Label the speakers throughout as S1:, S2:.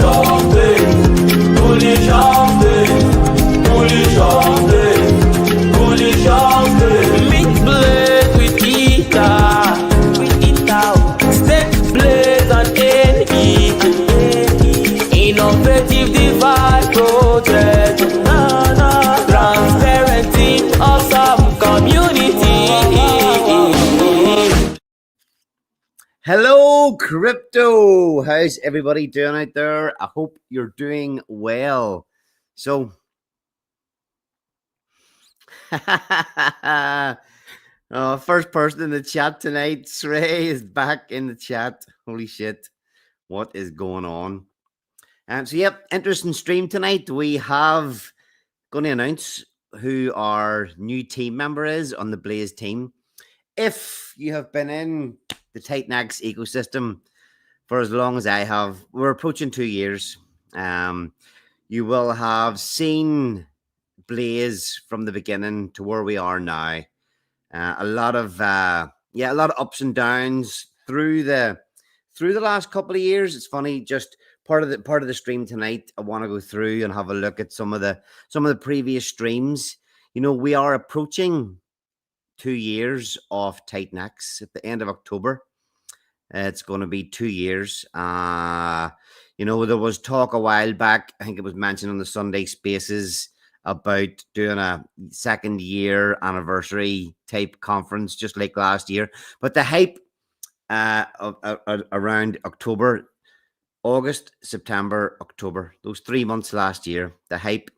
S1: Meat blade with step blade and innovative device project, transparent team, awesome community.
S2: Hello, crypto. How's everybody doing out there? I hope you're doing well. So, first person in the chat tonight, Srey is back in the chat. Holy shit, what is going on? So, yep, interesting stream tonight. We have going to announce who our new team member is on the Blaze team. If you have been in the TITAN X ecosystem for as long as I have, we're approaching 2 years. You will have seen Blaze from the beginning to where we are now. A lot of ups and downs through the last couple of years. It's funny, just part of the stream tonight, I want to go through and have a look at some of the previous streams. You know, we are approaching 2 years of TITAN X at the end of October. It's going to be 2 years. You know, there was talk a while back, I think it was mentioned on the Sunday Spaces, about doing a second year anniversary type conference just like last year. But the hype around October, August, September, October, those 3 months last year, the hype,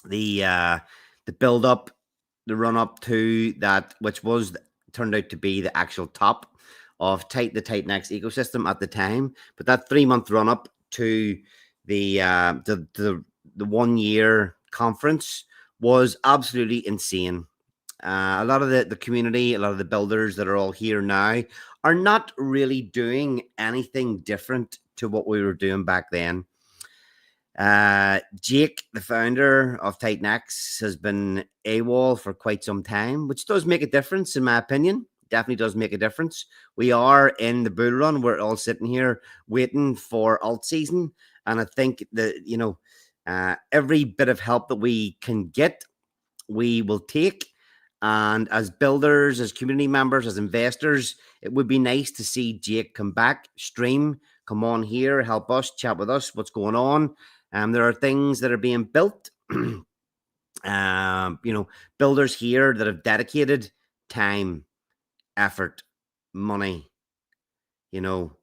S2: the build up, the run up to that, which turned out to be the actual top of the TITAN X ecosystem at the time. But that 3 month run up to the 1 year conference was absolutely insane. A lot of the community, a lot of the builders that are all here now are not really doing anything different to what we were doing back then. Jake, the founder of TITAN X, has been AWOL for quite some time, which does make a difference in my opinion. Definitely does make a difference. We are in the bull run. We're all sitting here waiting for alt season, and I think that, you know, every bit of help that we can get, we will take. And as builders, as community members, as investors, it would be nice to see Jake come back, stream, come on here, help us, chat with us, what's going on. There are things that are being built. You know, builders here that have dedicated time, effort, money, you know,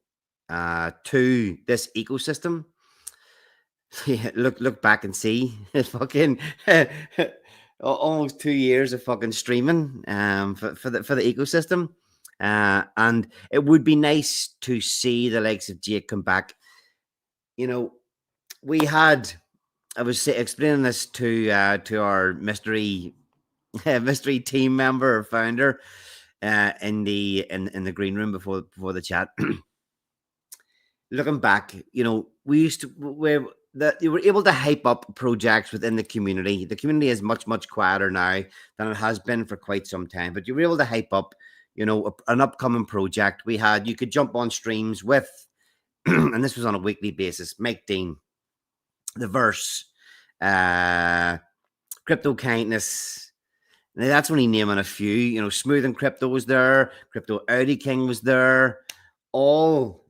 S2: to this ecosystem. Yeah, look back and see fucking almost 2 years of fucking streaming for the ecosystem. And it would be nice to see the likes of Jake come back. You know, I was explaining this to our mystery team member or founder in the green room before the chat. Looking back, you know, you were able to hype up projects within the community. The community is much quieter now than it has been for quite some time. But you were able to hype up, you know, an upcoming project. You could jump on streams with, and this was on a weekly basis, Mike Dean, The Verse, Crypto Kindness. Now that's only naming a few. You know, Smooth and Crypto was there. Crypto Audi King was there. All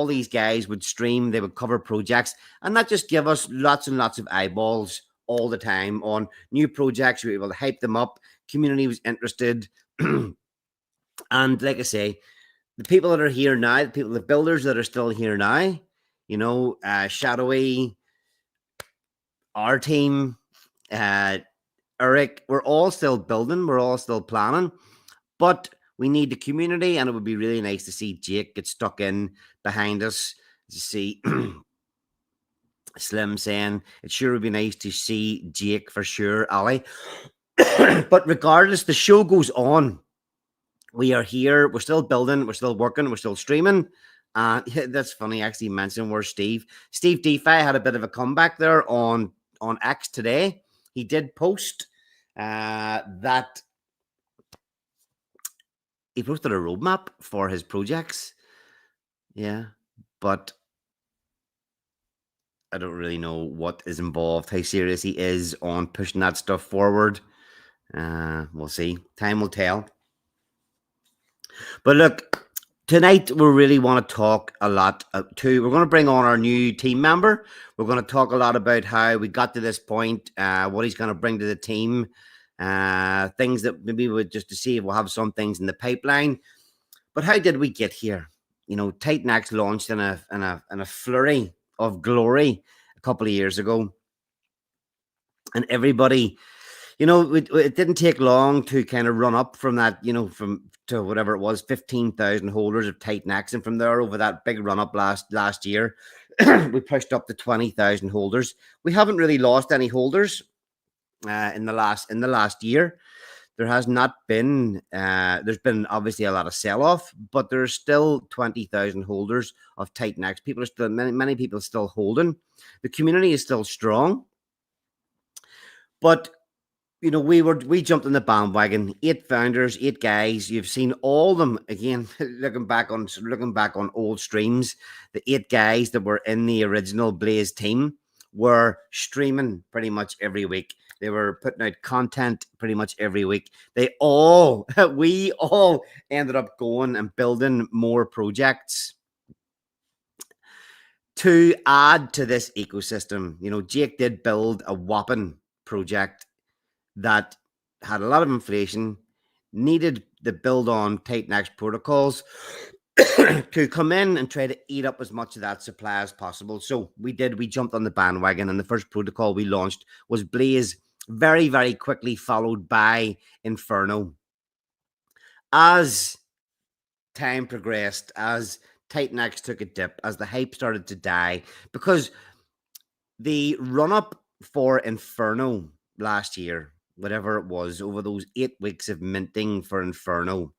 S2: these guys would stream. They would cover projects and not just give us lots and lots of eyeballs all the time on new projects. We were able to hype them up. Community was interested. And like I say, the people that are here now, the builders that are still here now, you know, Shadowy, our team, Eric, we're all still building, we're all still planning, but we need the community, and it would be really nice to see Jake get stuck in behind us. To see Slim saying it sure would be nice to see Jake for sure, Ali. But regardless, the show goes on. We are here, we're still building, we're still working, we're still streaming. That's funny, actually mentioning where Steve DeFi had a bit of a comeback there on X today. He did post that he posted a roadmap for his projects. Yeah, but I don't really know what is involved, how serious he is on pushing that stuff forward. We'll see. Time will tell. But look, tonight we really want to talk a lot too. We're going to bring on our new team member. We're going to talk a lot about how we got to this point, what he's going to bring to the team, things that maybe we just to see if we'll have some things in the pipeline. But how did we get here? You know, TITAN X launched in a flurry of glory a couple of years ago, and everybody, you know, it didn't take long to kind of run up from that, you know, from to whatever it was, 15,000 holders of TITAN X, and from there over that big run up last year, we pushed up to 20,000 holders. We haven't really lost any holders in the last year. There has not been, there's been obviously a lot of sell-off, but there's still 20,000 holders of TITAN X. People are still, many people still holding. The community is still strong. But, you know, we jumped on the bandwagon, 8 founders, 8 guys. You've seen all of them again, looking back on old streams. The 8 guys that were in the original Blaze team were streaming pretty much every week. They were putting out content pretty much every week. We all ended up going and building more projects to add to this ecosystem. You know, Jake did build a whopping project that had a lot of inflation, needed the build on TITAN X protocols to come in and try to eat up as much of that supply as possible. So we jumped on the bandwagon, and the first protocol we launched was Blaze, very, very quickly followed by Inferno. As time progressed, as TITAN X took a dip, as the hype started to die, because the run-up for Inferno last year, whatever it was, over those 8 weeks of minting for Inferno,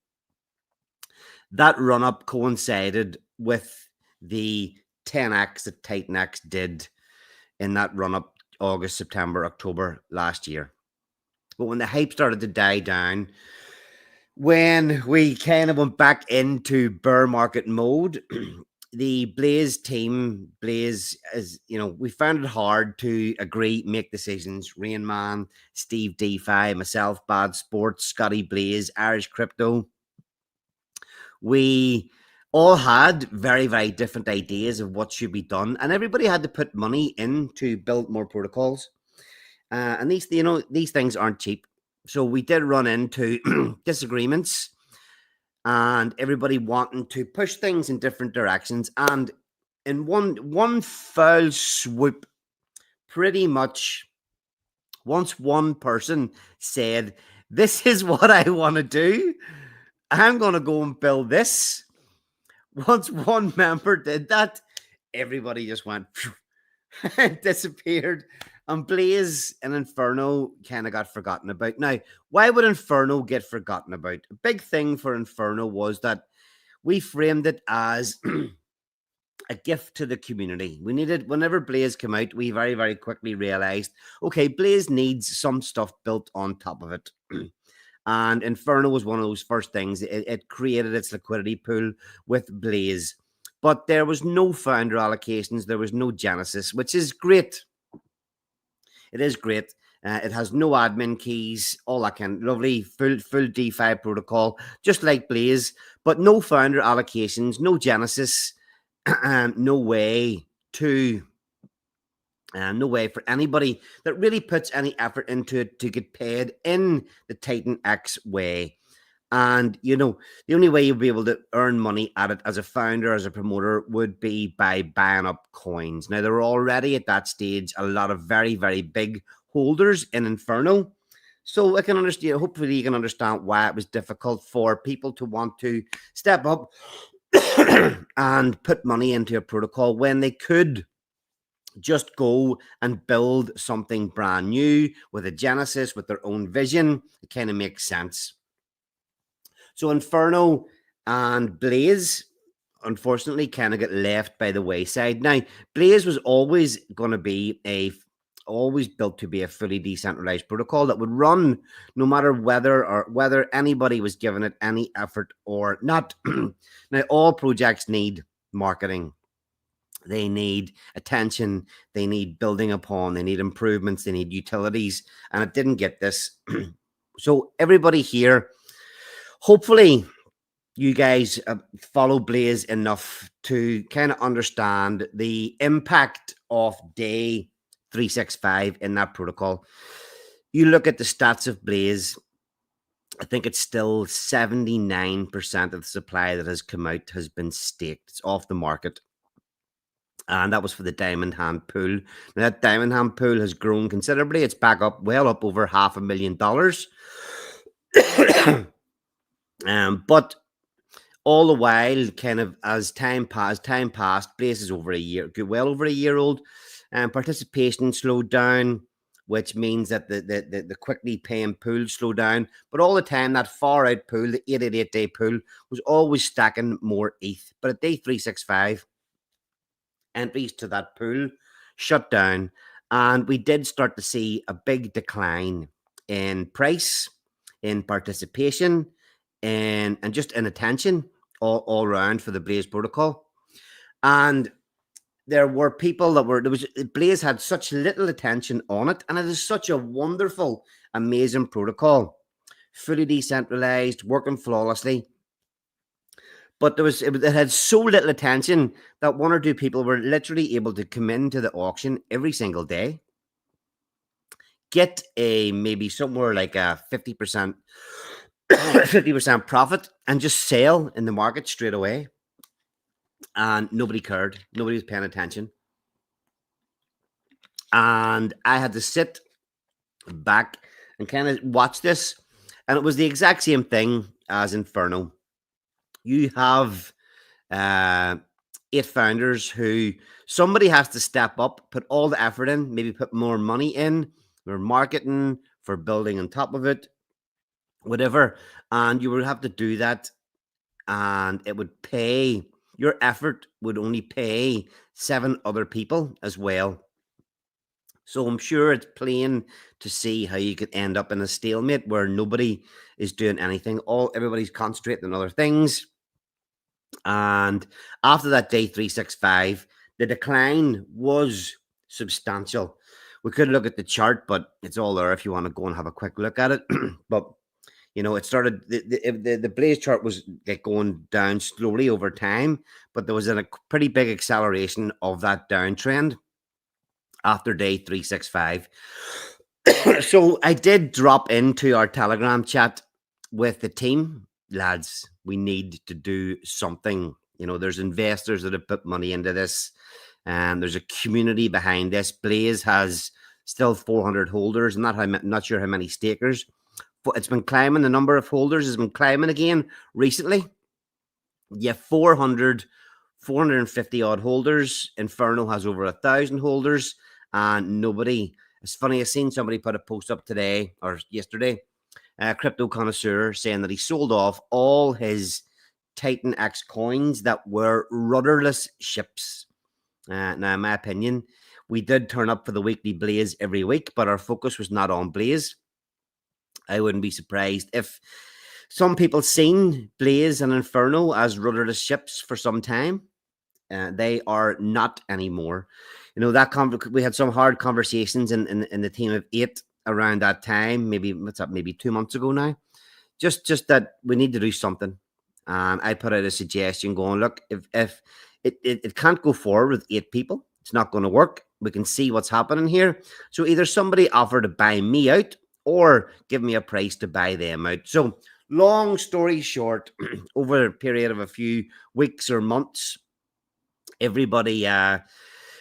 S2: that run-up coincided with the 10x that TITAN X did in that run-up August, September, October last year. But when the hype started to die down, when we kind of went back into bear market mode, the Blaze team, Blaze, as you know, we found it hard to agree, make decisions. Rain Man, Steve DeFi, myself, Bad Sports, Scotty Blaze, Irish Crypto. We all had very, very different ideas of what should be done, and everybody had to put money in to build more protocols. And these, you know, these things aren't cheap. So we did run into disagreements, and everybody wanting to push things in different directions. And in one foul swoop, pretty much, once one person said, "This is what I want to do. I'm going to go and build this." Once one member did that, everybody just went disappeared, and Blaze and Inferno kind of got forgotten about. Now, why would Inferno get forgotten about? A big thing for Inferno was that we framed it as a gift to the community. We needed, whenever Blaze came out, we very, very quickly realized, okay, Blaze needs some stuff built on top of it. And Inferno was one of those first things. It created its liquidity pool with Blaze. But there was no founder allocations. There was no Genesis, which is great. It is great. It has no admin keys, all that kind of lovely, full DeFi protocol, just like Blaze, but no founder allocations, no Genesis, no way to... no way for anybody that really puts any effort into it to get paid in the TITAN X way. And, you know, the only way you'll be able to earn money at it as a founder, as a promoter, would be by buying up coins. Now, there are already at that stage a lot of very, very big holders in Inferno. So I can understand, hopefully you can understand why it was difficult for people to want to step up and put money into a protocol when they could just go and build something brand new with a Genesis, with their own vision. It kind of makes sense. So Inferno and Blaze, unfortunately, kind of get left by the wayside. Now, Blaze was always going to be always built to be a fully decentralized protocol that would run no matter whether anybody was giving it any effort or not. Now, all projects need marketing. They need attention. They need building upon. They need improvements. They need utilities. And it didn't get this. So everybody here, hopefully you guys follow Blaze enough to kind of understand the impact of day 365 in that protocol. You look at the stats of Blaze, I think it's still 79% of the supply that has come out has been staked. It's off the market. And that was for the Diamond Hand pool. Now, that Diamond Hand pool has grown considerably. It's back up, well up over $500,000. But all the while, kind of as time passed, Blaze is over a year, well over a year old, and participation slowed down, which means that the quickly paying pool slowed down. But all the time, that far out pool, the 888-day pool, was always stacking more ETH. But at day 365, entries to that pool shut down, and we did start to see a big decline in price, in participation, and just in attention all around for the Blaze protocol. And there were people that were, Blaze had such little attention on it, and it is such a wonderful, amazing protocol, fully decentralized, working flawlessly. But it had so little attention that one or two people were literally able to come into the auction every single day, get a maybe somewhere like a 50% 50% profit, and just sell in the market straight away. And nobody cared. Nobody was paying attention. And I had to sit back and kind of watch this. And it was the exact same thing as Inferno. You have 8 founders who somebody has to step up, put all the effort in, maybe put more money in for marketing, for building on top of it, whatever. And you would have to do that, and it would pay. Your effort would only pay 7 other people as well. So I'm sure it's plain to see how you could end up in a stalemate where nobody is doing anything. Everybody's concentrating on other things. And after that day 365, the decline was substantial. We could look at the chart, but it's all there if you want to go and have a quick look at it. But it started, the Blaze chart was like going down slowly over time, but there was a pretty big acceleration of that downtrend after day 365. So I did drop into our Telegram chat with the team. Lads, we need to do something. There's investors that have put money into this, and there's a community behind this. Blaze has still 400 holders. Not sure how many stakers. But it's been climbing. The number of holders has been climbing again recently. Yeah, 450 odd holders. Inferno has over 1,000 holders, and nobody. It's funny, I seen somebody put a post up today or yesterday, crypto connoisseur, saying that he sold off all his Titan X coins that were rudderless ships. Now, in my opinion, we did turn up for the weekly Blaze every week, but our focus was not on Blaze. I wouldn't be surprised if some people seen Blaze and Inferno as rudderless ships for some time. They are not anymore. We had some hard conversations in the team of 8 around that time. Maybe 2 months ago now. Just that we need to do something. And I put out a suggestion going, look, if it can't go forward with 8 people, it's not going to work. We can see what's happening here. So either somebody offer to buy me out or give me a price to buy them out. So long story short, over a period of a few weeks or months, everybody in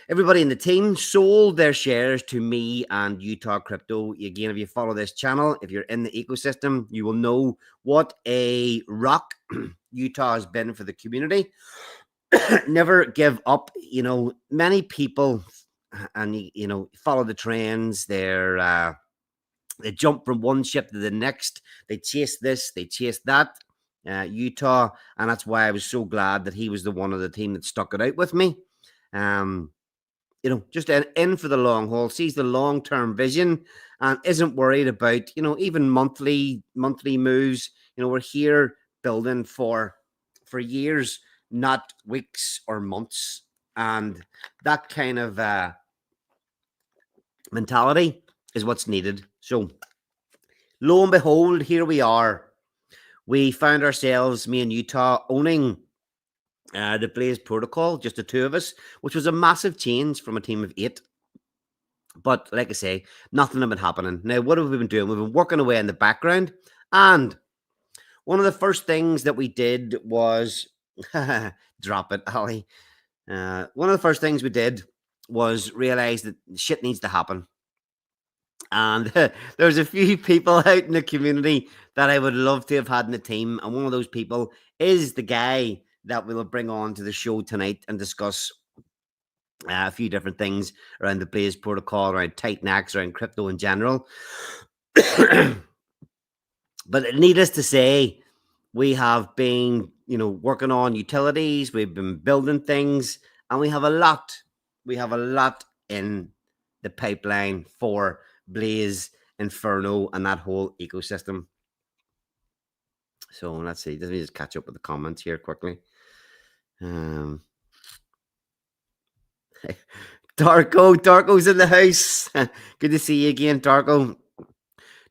S2: the team sold their shares to me and Utah Crypto. Again, if you follow this channel, if you're in the ecosystem, you will know what a rock Utah has been for the community. Never give up. Many people, and follow the trends. They jump from one ship to the next. They chase this, they chase that. Utah, and that's why I was so glad that he was the one of the team that stuck it out with me. Just in for the long haul, sees the long-term vision, and isn't worried about, even monthly moves. We're here building for years, not weeks or months. And that kind of mentality is what's needed. So, lo and behold, here we are. We found ourselves, me and Utah, owning the Blaze protocol, just the two of us, which was a massive change from a team of 8. But like I say, nothing had been happening. Now, what have we been doing? We've been working away in the background. And one of the first things that we did was drop it, Ali. One of the first things we did was realize that shit needs to happen. And there's a few people out in the community that I would love to have had in the team. And one of those people is the guy that we'll bring on to the show tonight and discuss a few different things around the Blaze protocol, around TITAN X, around crypto in general. But needless to say, we have been, working on utilities. We've been building things, and we have a lot. We have a lot in the pipeline for Blaze, Inferno, and that whole ecosystem. So let's see. Let me just catch up with the comments here quickly. Darko's in the house. Good to see you again, Darko.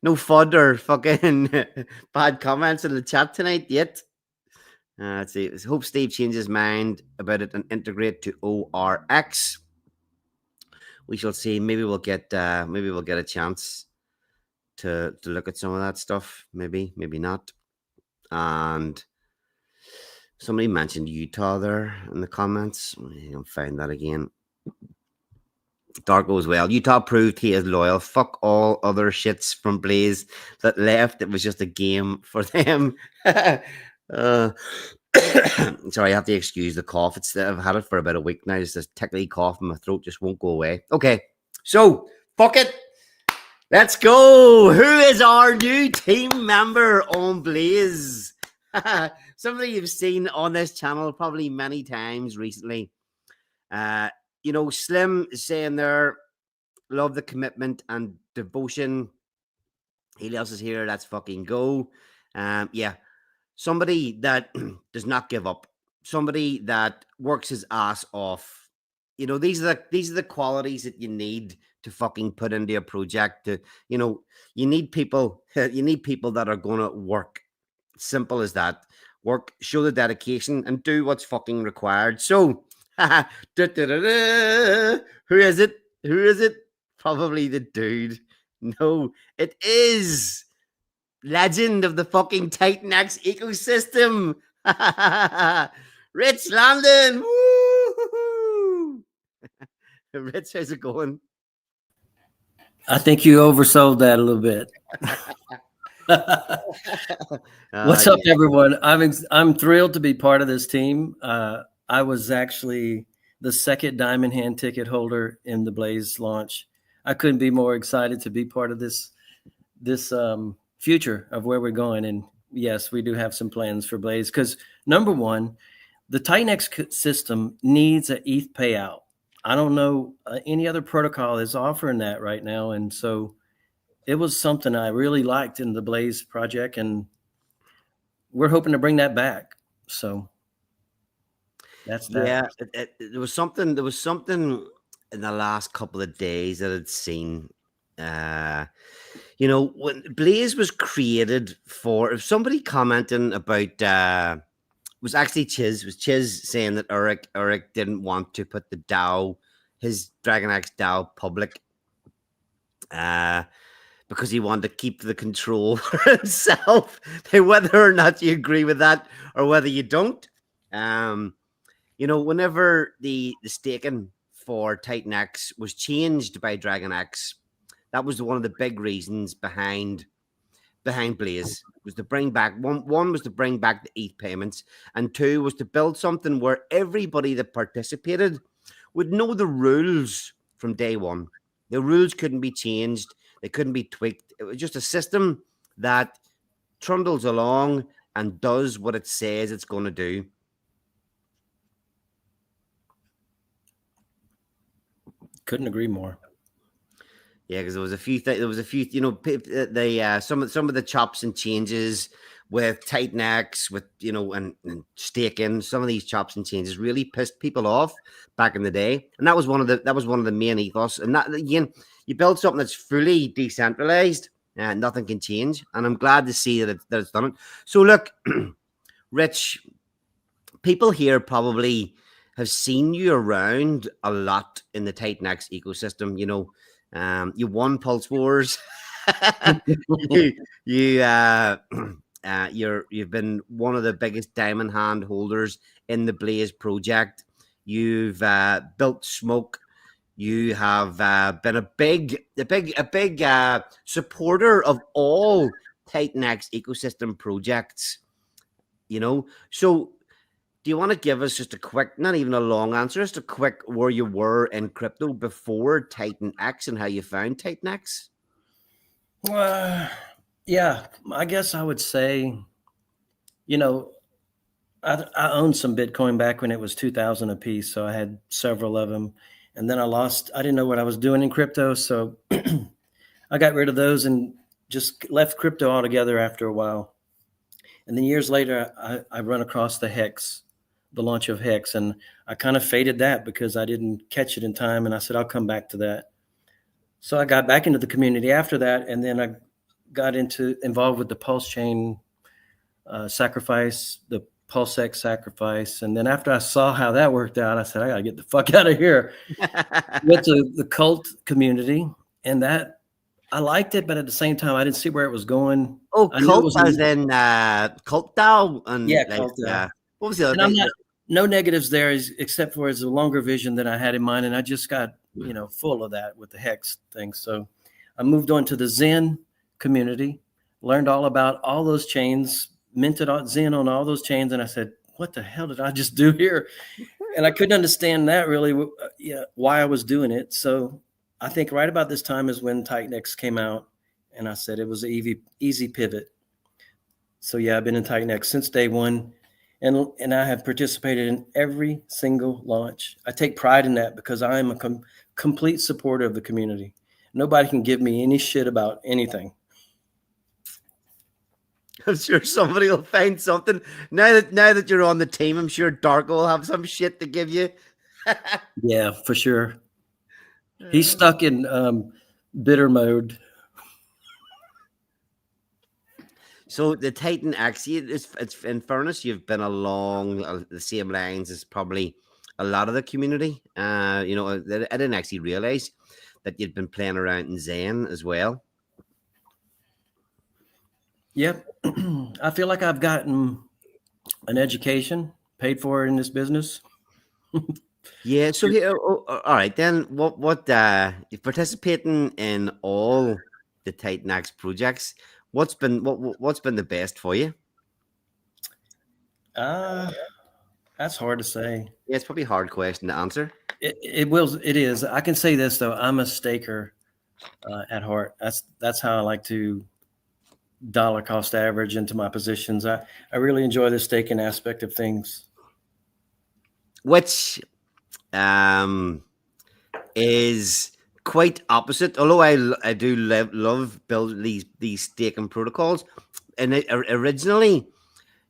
S2: No FUD or fucking bad comments in the chat tonight yet. Let's see. I hope Steve changes his mind about it and integrate to ORX. We shall see. Maybe we'll get a chance to look at some of that stuff. Maybe not. And somebody mentioned Utah there in the comments. I'll find that again. Darko as well. Utah proved he is loyal. Fuck all other shits from Blaze that left. It was just a game for them. Sorry, I have to excuse the cough. I've had it for about a week now. It's this tickly cough in my throat just won't go away. Okay, so fuck it. Let's go. Who is our new team member on Blaze? Somebody you've seen on this channel probably many times recently. Slim is saying there, love the commitment and devotion. Helios is here. Let's fucking go. Yeah. Somebody that does not give up. Somebody that works his ass off. These are the qualities that you need to fucking put into a project. You need people. You need people that are gonna work. Simple as that. Work, show the dedication, and do what's fucking required. So, who is it? Who is it? Probably the dude. No, it is legend of the fucking TITAN X ecosystem. Rich Landon. Woo! Rich, how's it going?
S3: I think you oversold that a little bit. What's up, everyone? I'm thrilled to be part of this team. I was actually the second Diamond Hand ticket holder in the Blaze launch. I couldn't be more excited to be part of this future of where we're going. And yes, we do have some plans for Blaze because number one, the TITAN X system needs an ETH payout. I don't know any other protocol is offering that right now. And so it was something I really liked in the Blaze project, and we're hoping to bring that back. So that's that.
S2: Yeah, there was something in the last couple of days that I'd seen. When Blaze was created for, if somebody commenting about was actually Chiz saying that Eric didn't want to put the DAO, his Dragon X DAO, public because he wanted to keep the control for himself. Whether or not you agree with that or whether you don't, whenever the staking for TITAN X was changed by Dragon X, that was one of the big reasons behind Blaze, was to bring back one was to bring back the ETH payments, and two was to build something where everybody that participated would know the rules from day one. The rules couldn't be changed. They couldn't be tweaked. It was just a system that trundles along and does what it says it's going to do.
S3: Couldn't agree more.
S2: Yeah, because there was a few there was a few, you know, some of the chops and changes with Titan X, with, you know, and staking. Some of these chops and changes really pissed people off back in the day, and that was one of the main ethos. And that, again, you build something that's fully decentralized, and nothing can change. And I'm glad to see that it's done it. So look, Rich, people here probably have seen you around a lot in the Titan X ecosystem. You know, you won Pulse Wars. you, you you've been one of the biggest diamond hand holders in the Blaze project. You've built Smoke. You have been a big supporter of all Titan X ecosystem projects. You know, so do you want to give us just a quick, not even a long answer, just a quick where you were in crypto before Titan X and how you found Titan X?
S3: Yeah, I guess I would say, you know, I owned some Bitcoin back when it was 2,000 a piece. So I had several of them. And then I didn't know what I was doing in crypto. So I got rid of those and just left crypto altogether after a while. And then years later, I run across the launch of Hex, and I kind of faded that because I didn't catch it in time. And I said, I'll come back to that. So I got back into the community after that. And then I got involved with the Pulsechain sacrifice, the PulseX sacrifice. And then after I saw how that worked out, I said, I got to get the fuck out of here. Went to the cult community, and that I liked it, but at the same time, I didn't see where it was going.
S2: Oh, cult as in cult DAO? And
S3: yeah,
S2: like,
S3: cult DAO.
S2: What was the other
S3: And
S2: thing?
S3: no negatives there, except for it's a longer vision than I had in mind. And I just got, full of that with the Hex thing. So I moved on to the Zen community, learned all about all those chains, minted Zen on all those chains. And I said, what the hell did I just do here? And I couldn't understand that really, why I was doing it. So I think right about this time is when Titan X came out. And I said it was an easy pivot. So yeah, I've been in Titan X since day one. And I have participated in every single launch. I take pride in that because I am a complete supporter of the community. Nobody can give me any shit about anything.
S2: I'm sure somebody will find something. Now that you're on the team, I'm sure Darko will have some shit to give you.
S3: Yeah, for sure. He's stuck in bitter mode.
S2: So the Titan X, it's in fairness, you've been along the same lines as probably a lot of the community. I didn't actually realize that you'd been playing around in Zen as well.
S3: Yep. I feel like I've gotten an education paid for in this business.
S2: Yeah. So here, all right, then what you're participating in all the Titan X projects. What's been the best for you?
S3: That's hard to say.
S2: Yeah, it's probably a hard question to answer.
S3: It is. I can say this though. I'm a staker at heart. That's how I like to dollar cost average into my positions. I really enjoy the staking aspect of things.
S2: Which is quite opposite. Although I do love build these staking protocols, and originally,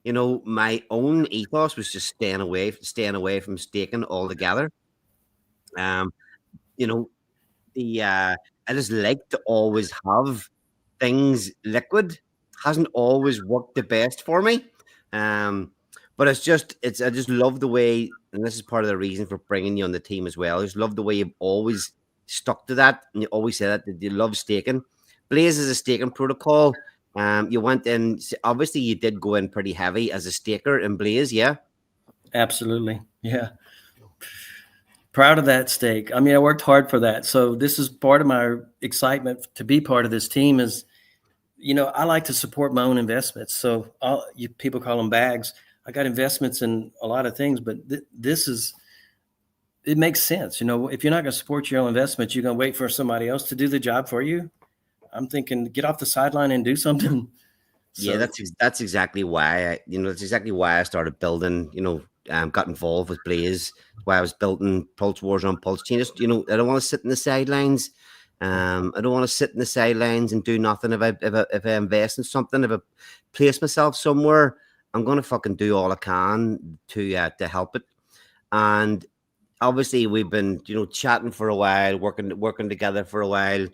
S2: my own ethos was just staying away from staking altogether. I just like to always have things liquid. Hasn't always worked the best for me. But I just love the way, and this is part of the reason for bringing you on the team as well. I just love the way you've always stuck to that, and you always say that you love staking. Blaze is a staking protocol. You went in, obviously you did go in pretty heavy as a staker in Blaze, yeah?
S3: Absolutely, yeah. Proud of that stake. I mean, I worked hard for that. So this is part of my excitement to be part of this team is, I like to support my own investments. So people call them bags. I got investments in a lot of things, but it makes sense. If you're not going to support your own investments, you're going to wait for somebody else to do the job for you. I'm thinking, get off the sideline and do something.
S2: Yeah, that's exactly why that's exactly why I started building, got involved with Blaze, why I was building Pulse Wars on Pulsechain. Just, I don't want to sit in the sidelines. I don't want to sit in the sidelines and do nothing. If I invest in something, if I place myself somewhere, I'm gonna fucking do all I can to help it. And obviously, we've been chatting for a while, working together for a while,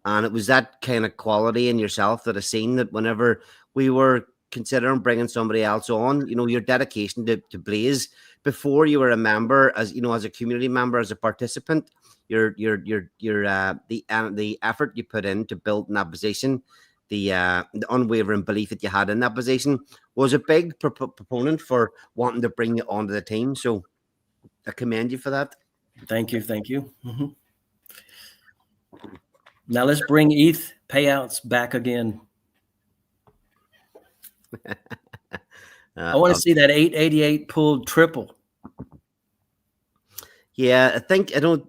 S2: and it was that kind of quality in yourself that I seen that whenever we were considering bringing somebody else on, your dedication to Blaze before you were a member, as as a community member, as a participant, the effort you put in to build in that position, the unwavering belief that you had in that position was a big proponent for wanting to bring you onto the team. So I commend you for that.
S3: Thank you. Thank you. Now let's bring ETH payouts back again. I want to see that 888 pulled triple.
S2: Yeah, I think I don't.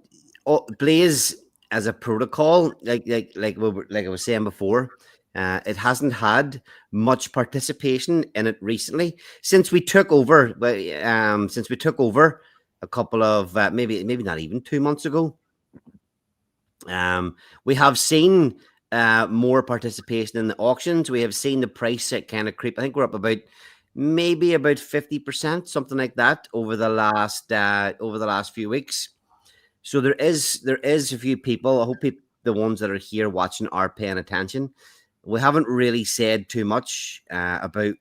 S2: Blaze as a protocol, like I was saying before, it hasn't had much participation in it recently since we took over. Since we took over a couple of maybe not even 2 months ago, we have seen more participation in the auctions. We have seen the price kind of creep. I think we're up about 50%, something like that, over the last few weeks. So there is a few people. I hope the ones that are here watching are paying attention. We haven't really said too much about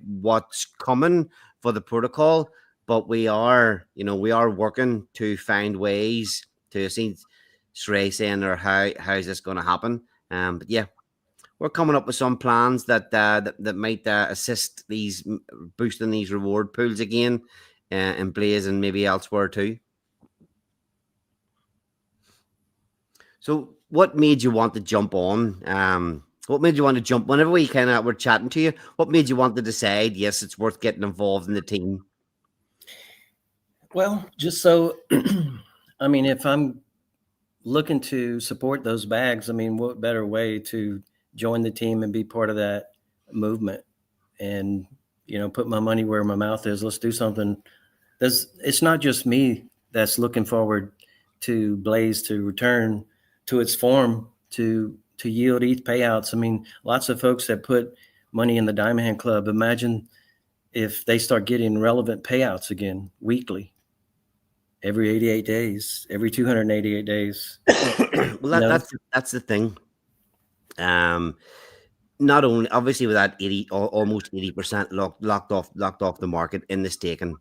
S2: what's coming for the protocol, but we are working to find ways to see Shrey saying, or how's this going to happen. But yeah, we're coming up with some plans that might assist these boosting these reward pools again in Blaze and maybe elsewhere too. So what made you want to jump on? What made you want to jump whenever we kind of were chatting to you? What made you want to decide, yes, it's worth getting involved in the team?
S3: Well, just so, I mean, if I'm looking to support those bags, I mean, what better way to join the team and be part of that movement and, put my money where my mouth is. Let's do something. It's not just me that's looking forward to Blaze to return to its form, to yield ETH payouts. I mean, lots of folks that put money in the Diamond Hand Club, imagine if they start getting relevant payouts again weekly, every 88 days, every 288 days.
S2: Well, that's the thing. Not only obviously with that almost 80% locked off the market in the staking,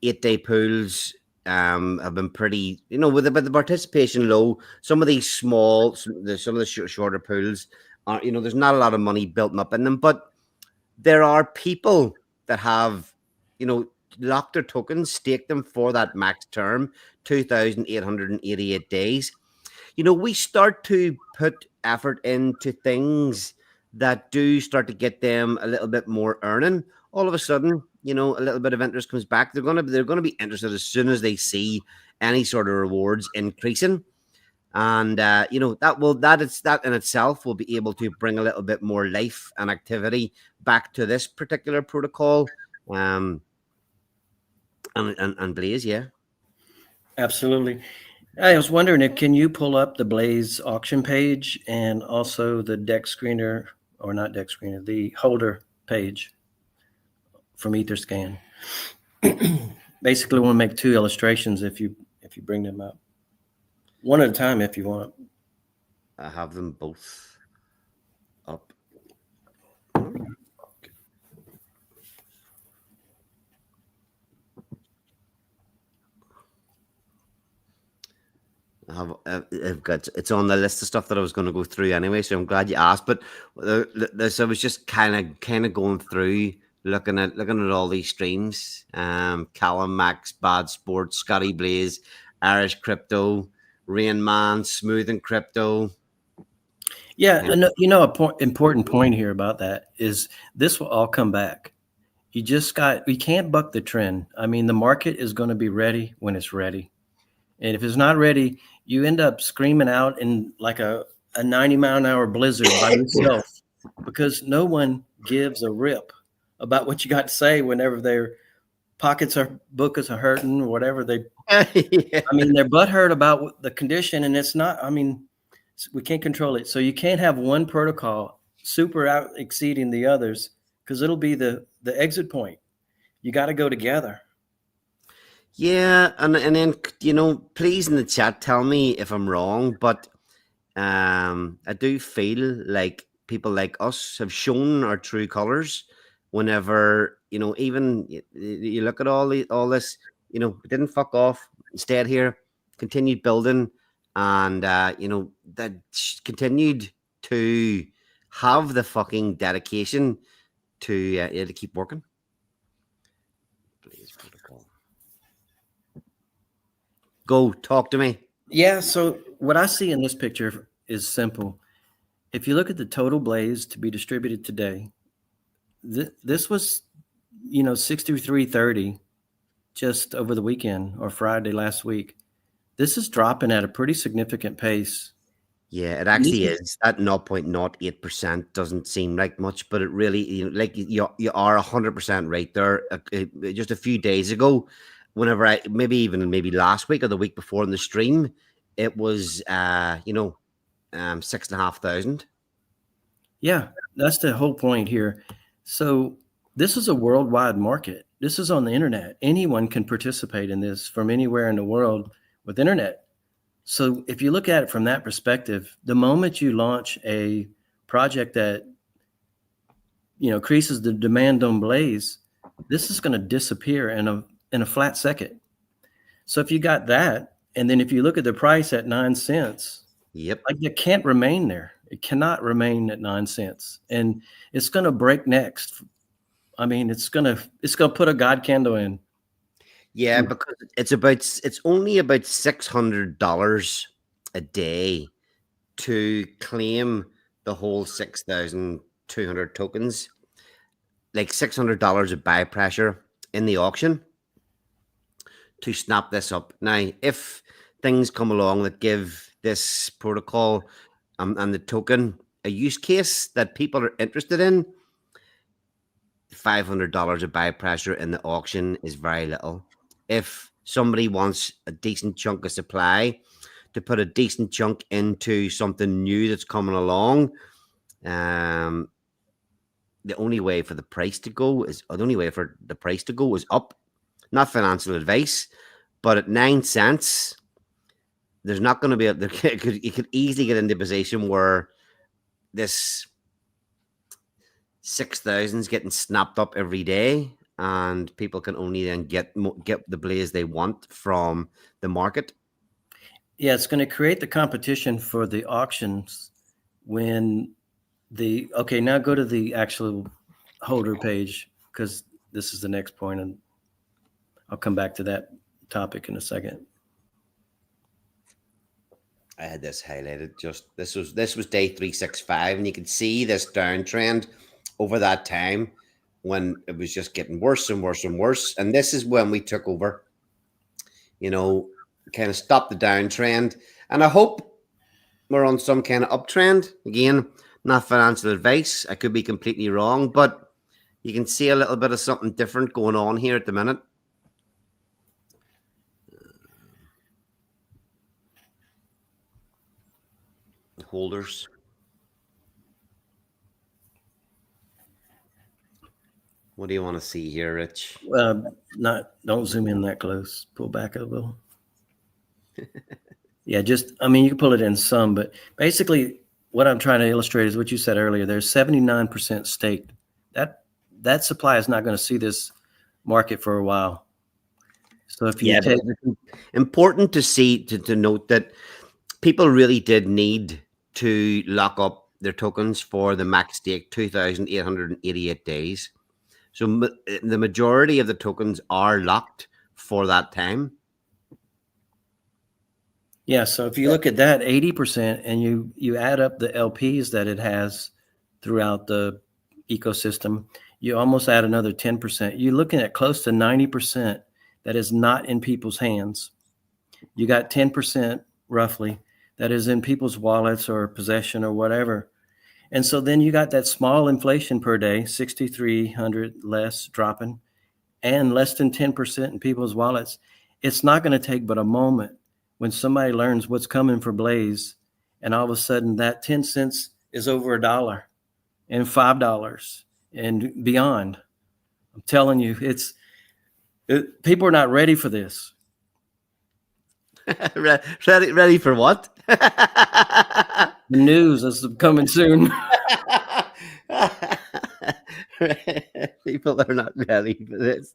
S2: 8-day pools have been pretty, with the participation low. Some of these some of the shorter pools are, there's not a lot of money built up in them, but there are people that have, locked their tokens, staked them for that max term, 2,888 days. We start to put effort into things that do start to get them a little bit more earning. All of a sudden, a little bit of interest comes back. They're gonna be interested as soon as they see any sort of rewards increasing, and that in itself will be able to bring a little bit more life and activity back to this particular protocol, and Blaze, yeah,
S3: absolutely. I was wondering can you pull up the Blaze auction page and also the deck screener, or not deck screener, the holder page from Etherscan. Basically, want to make two illustrations if you bring them up, one at a time if you want.
S2: I have them both up. I've got it's on the list of stuff that I was going to go through anyway, so I'm glad you asked. But so I was just kind of going through, looking at all these streams. Callum, Max, Bad Sports, Scotty Blaze, Irish Crypto, Rain Man, Smooth and Crypto.
S3: Yeah, and important point here about that is this will all come back. We can't buck the trend. I mean, the market is going to be ready when it's ready. And if it's not ready, you end up screaming out in like a 90-mile-an-hour blizzard by yourself because no one gives a rip about what you got to say whenever their pockets are hurting or whatever. Yeah. I mean, they're butthurt about the condition, and it's not. I mean, We can't control it. So you can't have one protocol super out exceeding the others because it'll be the exit point. You got to go together.
S2: Yeah, and then please in the chat tell me if I'm wrong, but I do feel like people like us have shown our true colors whenever even you look at all this, we didn't fuck off, stayed here, continued building, and that continued to have the fucking dedication to keep working. Please, protocol. Go talk to me.
S3: Yeah. So what I see in this picture is simple. If you look at the total blaze to be distributed today, this was, 63.30 just over the weekend or Friday last week. This is dropping at a pretty significant pace.
S2: Yeah, it actually is. That 0.08% doesn't seem like much, but it really, you are 100% right there. Just a few days ago, whenever maybe last week or the week before in the stream, it was 6,500.
S3: Yeah, that's the whole point here. So this is a worldwide market. This is on the internet. Anyone can participate in this from anywhere in the world with internet. So if you look at it from that perspective, the moment you launch a project that increases the demand on Blaze, this is going to disappear in a flat second. So if you got that, and then if you look at the price at 9 cents,
S2: yep,
S3: like it can't remain there. It cannot remain at 9 cents, and it's going to break next. I mean, it's going to put a God candle in.
S2: Yeah, because it's only about $600 a day to claim the whole 6,200 tokens, like $600 of buy pressure in the auction to snap this up. Now, if things come along that give this protocol and the token a use case that people are interested in, $500 of buy pressure in the auction is very little. If somebody wants a decent chunk of supply to put a decent chunk into something new that's coming along, the only way for the price to go is up. Not financial advice, but at 9 cents, there's not going to be you could easily get into a position where this 6,000 is getting snapped up every day, and people can only then get the blaze they want from the market.
S3: Yeah, it's going to create the competition for the auctions when now go to the actual holder page, because this is the next point, and I'll come back to that topic in a second.
S2: I had this highlighted. This was day 365, and you could see this downtrend over that time when it was just getting worse and worse and worse. And this is when we took over, kind of stopped the downtrend. And I hope we're on some kind of uptrend. Again, not financial advice. I could be completely wrong, but you can see a little bit of something different going on here at the minute. Holders. What do you want to see here, Rich?
S3: Don't zoom in that close. Pull back a little. Yeah, you can pull it in some, but basically what I'm trying to illustrate is what you said earlier. There's 79% staked. That supply is not going to see this market for a while. So if you take
S2: important to note that people really did need to lock up their tokens for the max stake 2,888 days. So the majority of the tokens are locked for that time.
S3: Yeah, so if you look at that 80% and you add up the LPs that it has throughout the ecosystem, you almost add another 10%. You're looking at close to 90% that is not in people's hands. You got 10% roughly that is in people's wallets or possession or whatever. And so then you got that small inflation per day, 6,300 less dropping, and less than 10% in people's wallets. It's not going to take but a moment when somebody learns what's coming for Blaze and all of a sudden that 10 cents is over $1 and $5 and beyond. I'm telling you, people are not ready for this.
S2: Ready for what?
S3: The news is coming soon.
S2: People are not ready for this.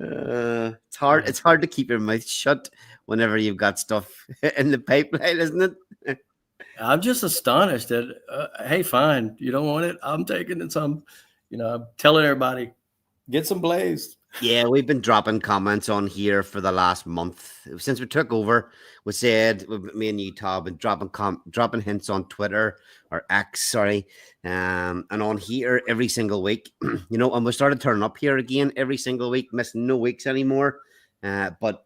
S2: It's hard. It's hard to keep your mouth shut whenever you've got stuff in the pipeline, isn't it?
S3: I'm just astonished that, hey, fine, you don't want it, I'm taking it some. I'm telling everybody, get some blaze.
S2: Yeah, we've been dropping comments on here for the last month since we took over. We said me and you, Todd, been dropping hints on Twitter or X, sorry, and on here every single week. And we started turning up here again every single week, missing no weeks anymore. But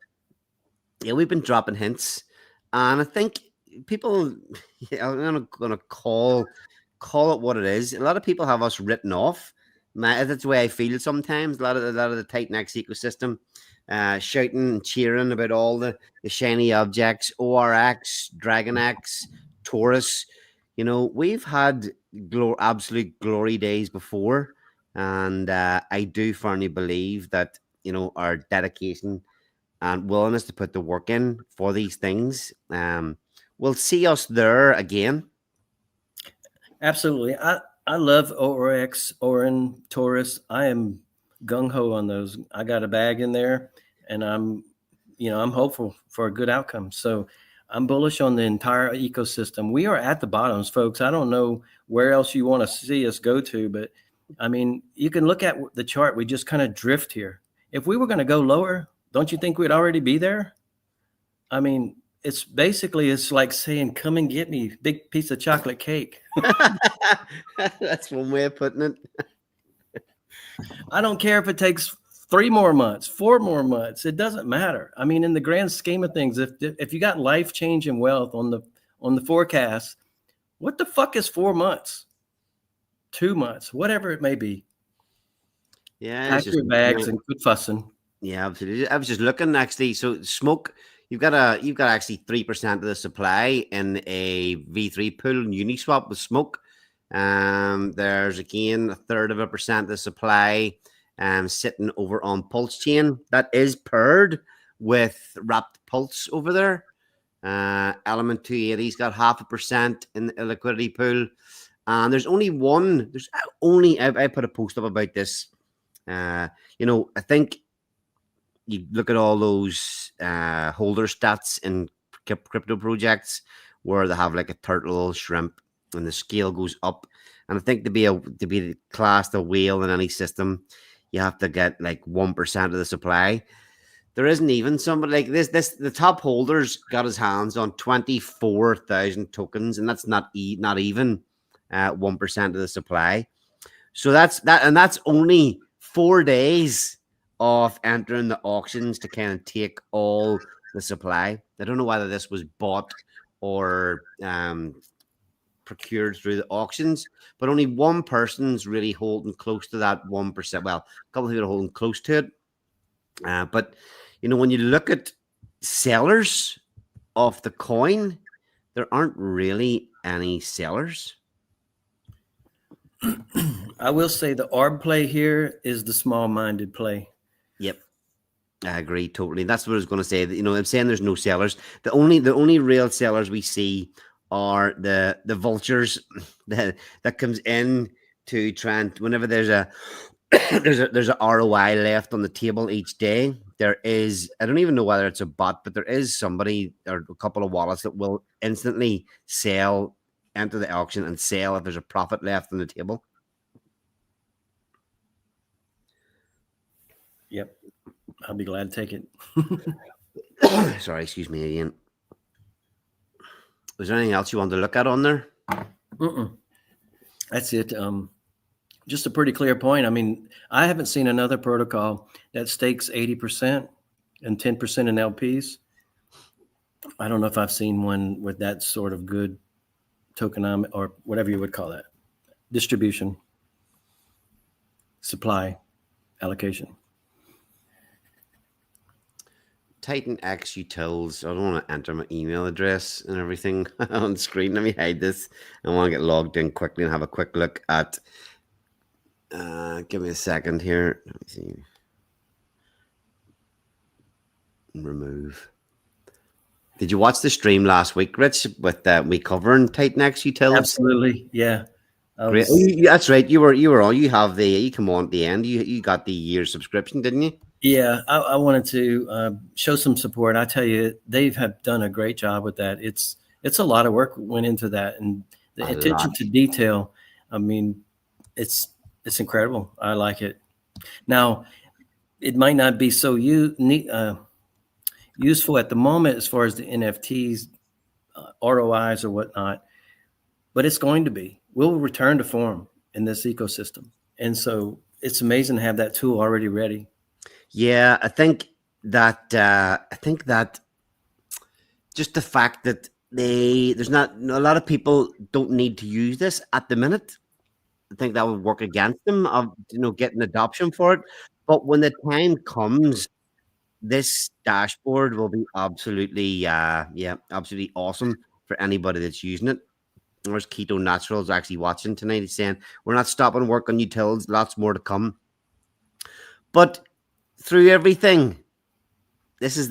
S2: yeah, we've been dropping hints, and I think people. Yeah, I'm gonna call it what it is. A lot of people have us written off. That's the way I feel sometimes. A lot of the Titan X ecosystem, shouting and cheering about all the shiny objects, ORX, Dragon X, Taurus. We've had absolute glory days before, and I do firmly believe that our dedication and willingness to put the work in for these things will see us there again.
S3: Absolutely. I love ORX, Orin, Taurus. I am gung-ho on those. I got a bag in there, and I'm hopeful for a good outcome. So I'm bullish on the entire ecosystem. We are at the bottoms, folks. I don't know where else you want to see us go to, but I mean, you can look at the chart. We just kind of drift here. If we were going to go lower, don't you think we'd already be there? I mean, it's like saying, come and get me, big piece of chocolate cake.
S2: That's one way of putting it.
S3: I don't care if it takes 3 more months, 4 more months. It doesn't matter. I mean, in the grand scheme of things, if you got life-changing wealth on the forecast, what the fuck is 4 months, 2 months, whatever it may be?
S2: Yeah,
S3: pack your bags and quit fussing.
S2: Yeah, absolutely. I was just looking actually. So smoke, you've got actually 3% of the supply in a V3 pool and Uniswap with smoke. There's again 1/3% of the supply sitting over on Pulsechain that is paired with wrapped pulse over there. Element 280's got 0.5% in the liquidity pool. And there's only I put a post up about this. I think you look at all those holder stats in crypto projects where they have like a turtle, shrimp, and the scale goes up. And I think to be classed a whale in any system, you have to get like 1% of the supply. There isn't even somebody like this. The top holders got his hands on 24,000 tokens, and that's not even 1% of the supply. So that's only 4 days of entering the auctions to kind of take all the supply. I don't know whether this was bought or procured through the auctions, but only one person's really holding close to that 1%. Well, a couple of people are holding close to it. But when you look at sellers of the coin, there aren't really any sellers.
S3: I will say the ARB play here is the small-minded play.
S2: Yep, I agree totally. That's what I was going to say. I'm saying there's no sellers. The only real sellers we see are the vultures that comes in to try and whenever there's a there's a ROI left on the table each day. There is, I don't even know whether it's a bot, but there is somebody or a couple of wallets that will instantly enter the auction and sell if there's a profit left on the table.
S3: Yep. I'll be glad to take it.
S2: Sorry, excuse me again. Was there anything else you wanted to look at on there?
S3: That's it. Just a pretty clear point. I mean, I haven't seen another protocol that stakes 80% and 10% in LPs. I don't know if I've seen one with that sort of good tokenomic or whatever you would call that, distribution, supply, allocation.
S2: Titan X utils. I don't want to enter my email address and everything on screen. Let me hide this. I want to get logged in quickly and have a quick look at. Give me a second here. Let me see. Remove. Did you watch the stream last week, Rich, with me covering Titan X utils?
S3: Absolutely, yeah.
S2: Great. That's right. You were on. You have you come on at the end. You got the year subscription, didn't you?
S3: Yeah, I wanted to show some support. I tell you, they have done a great job with that. It's a lot of work went into that, and the attention to detail. I mean, it's incredible. I like it. Now, it might not be so useful at the moment as far as the NFTs, ROIs or whatnot, but it's going to be. We'll return to form in this ecosystem, and so it's amazing to have that tool already ready.
S2: Yeah, I think that just the fact that there's not a lot of people don't need to use this at the minute. I think that would work against them of getting adoption for it. But when the time comes, this dashboard will be absolutely absolutely awesome for anybody that's using it. There's Keto Naturals actually watching tonight. He's saying we're not stopping work on utils, lots more to come. But through everything, this is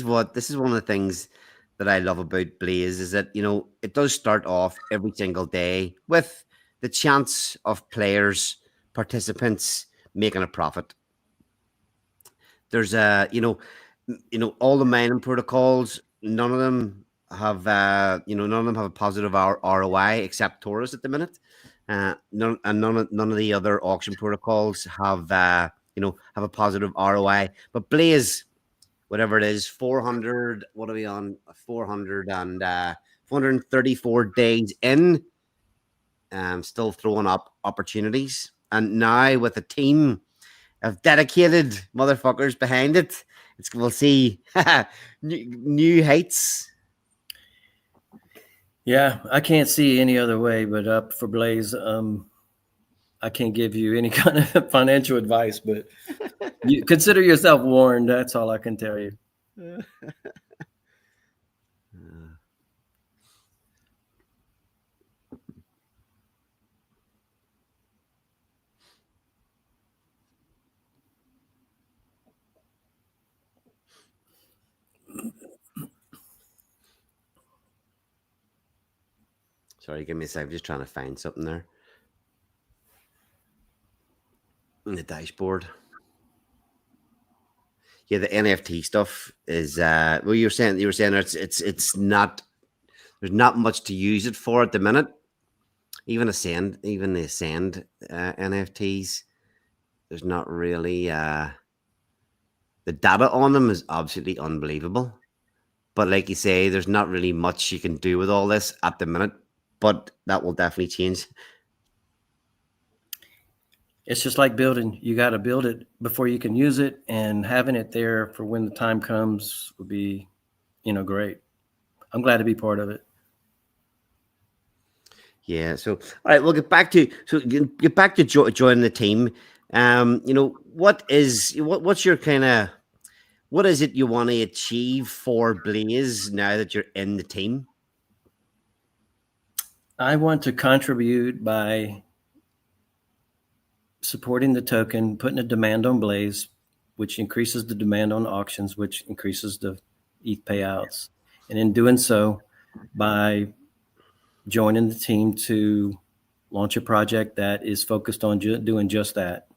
S2: one of the things that I love about Blaze is that it does start off every single day with the chance of players, participants making a profit. There's all the mining protocols, none of them have a positive ROI except Taurus at the minute. None of the other auction protocols have have a positive ROI. But Blaze, whatever it is, 400, what are we on? 434 days in, still throwing up opportunities. And now with a team of dedicated motherfuckers behind it, we'll see new heights.
S3: Yeah, I can't see any other way but up for Blaze. I can't give you any kind of financial advice, but you consider yourself warned. That's all I can tell you.
S2: Sorry, give me a sec. I'm just trying to find something there in the dashboard. Yeah, the NFT stuff is well, you were saying it's not, there's not much to use it for at the minute. Even the Ascend NFTs, there's not really the data on them is absolutely unbelievable. But like you say, there's not really much you can do with all this at the minute. But that will definitely change.
S3: It's just like building. You got to build it before you can use it, and having it there for when the time comes would be, great. I'm glad to be part of it.
S2: Yeah. So, all right, we'll get back to joining the team. What's your kind of, what is it you want to achieve for Blaze now that you're in the team?
S3: I want to contribute by supporting the token, putting a demand on Blaze, which increases the demand on auctions, which increases the ETH payouts. And in doing so, by joining the team to launch a project that is focused on doing just that.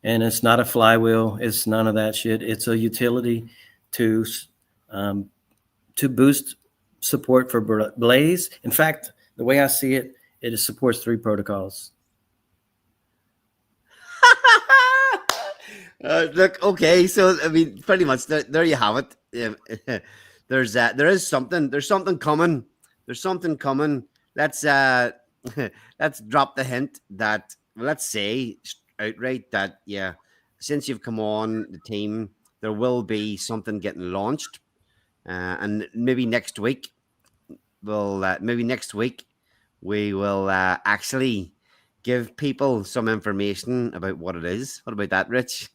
S3: And it's not a flywheel. It's none of that shit. It's a utility to boost support for Blaze. In fact, the way I see it, it supports 3 protocols.
S2: Look, okay, so I mean, pretty much there you have it. There's something coming. There's something coming. Let's drop the hint that, let's say outright that, yeah, since you've come on the team, there will be something getting launched, and maybe next week we will actually give people some information about what it is. What about that, Rich?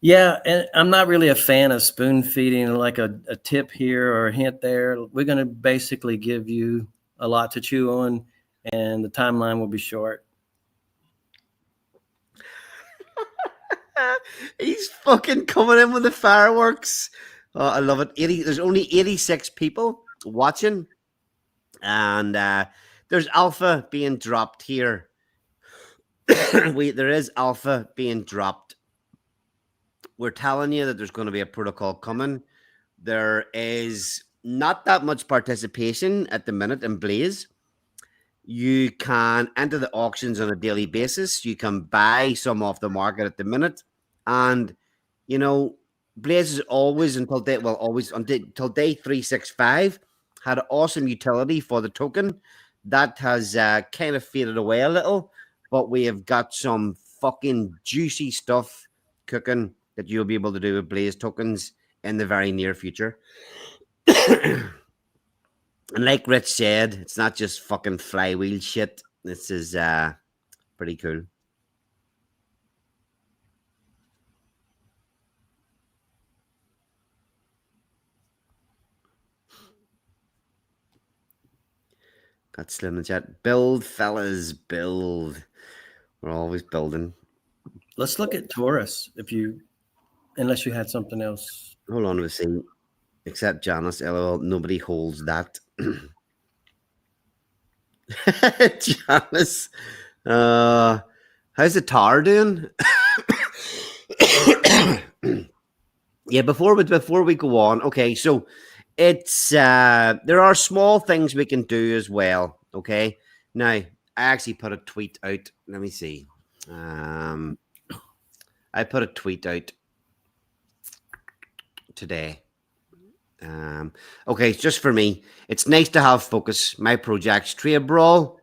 S3: Yeah, and I'm not really a fan of spoon feeding like a tip here or a hint there. We're going to basically give you a lot to chew on, and the timeline will be short.
S2: He's fucking coming in with the fireworks. Oh, I love it. There's only 86 people watching, and there's alpha being dropped here. There is alpha being dropped. We're telling you that there's going to be a protocol coming. There is not that much participation at the minute in Blaze. You can enter the auctions on a daily basis. You can buy some off the market at the minute, and you know, Blaze is always until day 365 had an awesome utility for the token. That has kind of faded away a little, but we have got some fucking juicy stuff cooking that you'll be able to do with Blaze tokens in the very near future. And like Rich said, it's not just fucking flywheel shit. This is pretty cool. Got Slim in the chat. Build, fellas, build. We're always building.
S3: Let's look at Taurus unless you had something else.
S2: Hold on a second. Except Janice, LOL, nobody holds that. Janice, how's the tar doing? Yeah, before we go on, okay, so it's there are small things we can do as well. Okay, now I actually put a tweet out. Let me see. I put a tweet out today. Okay, it's just for me. It's nice to have focus. My project's Trade Brawl.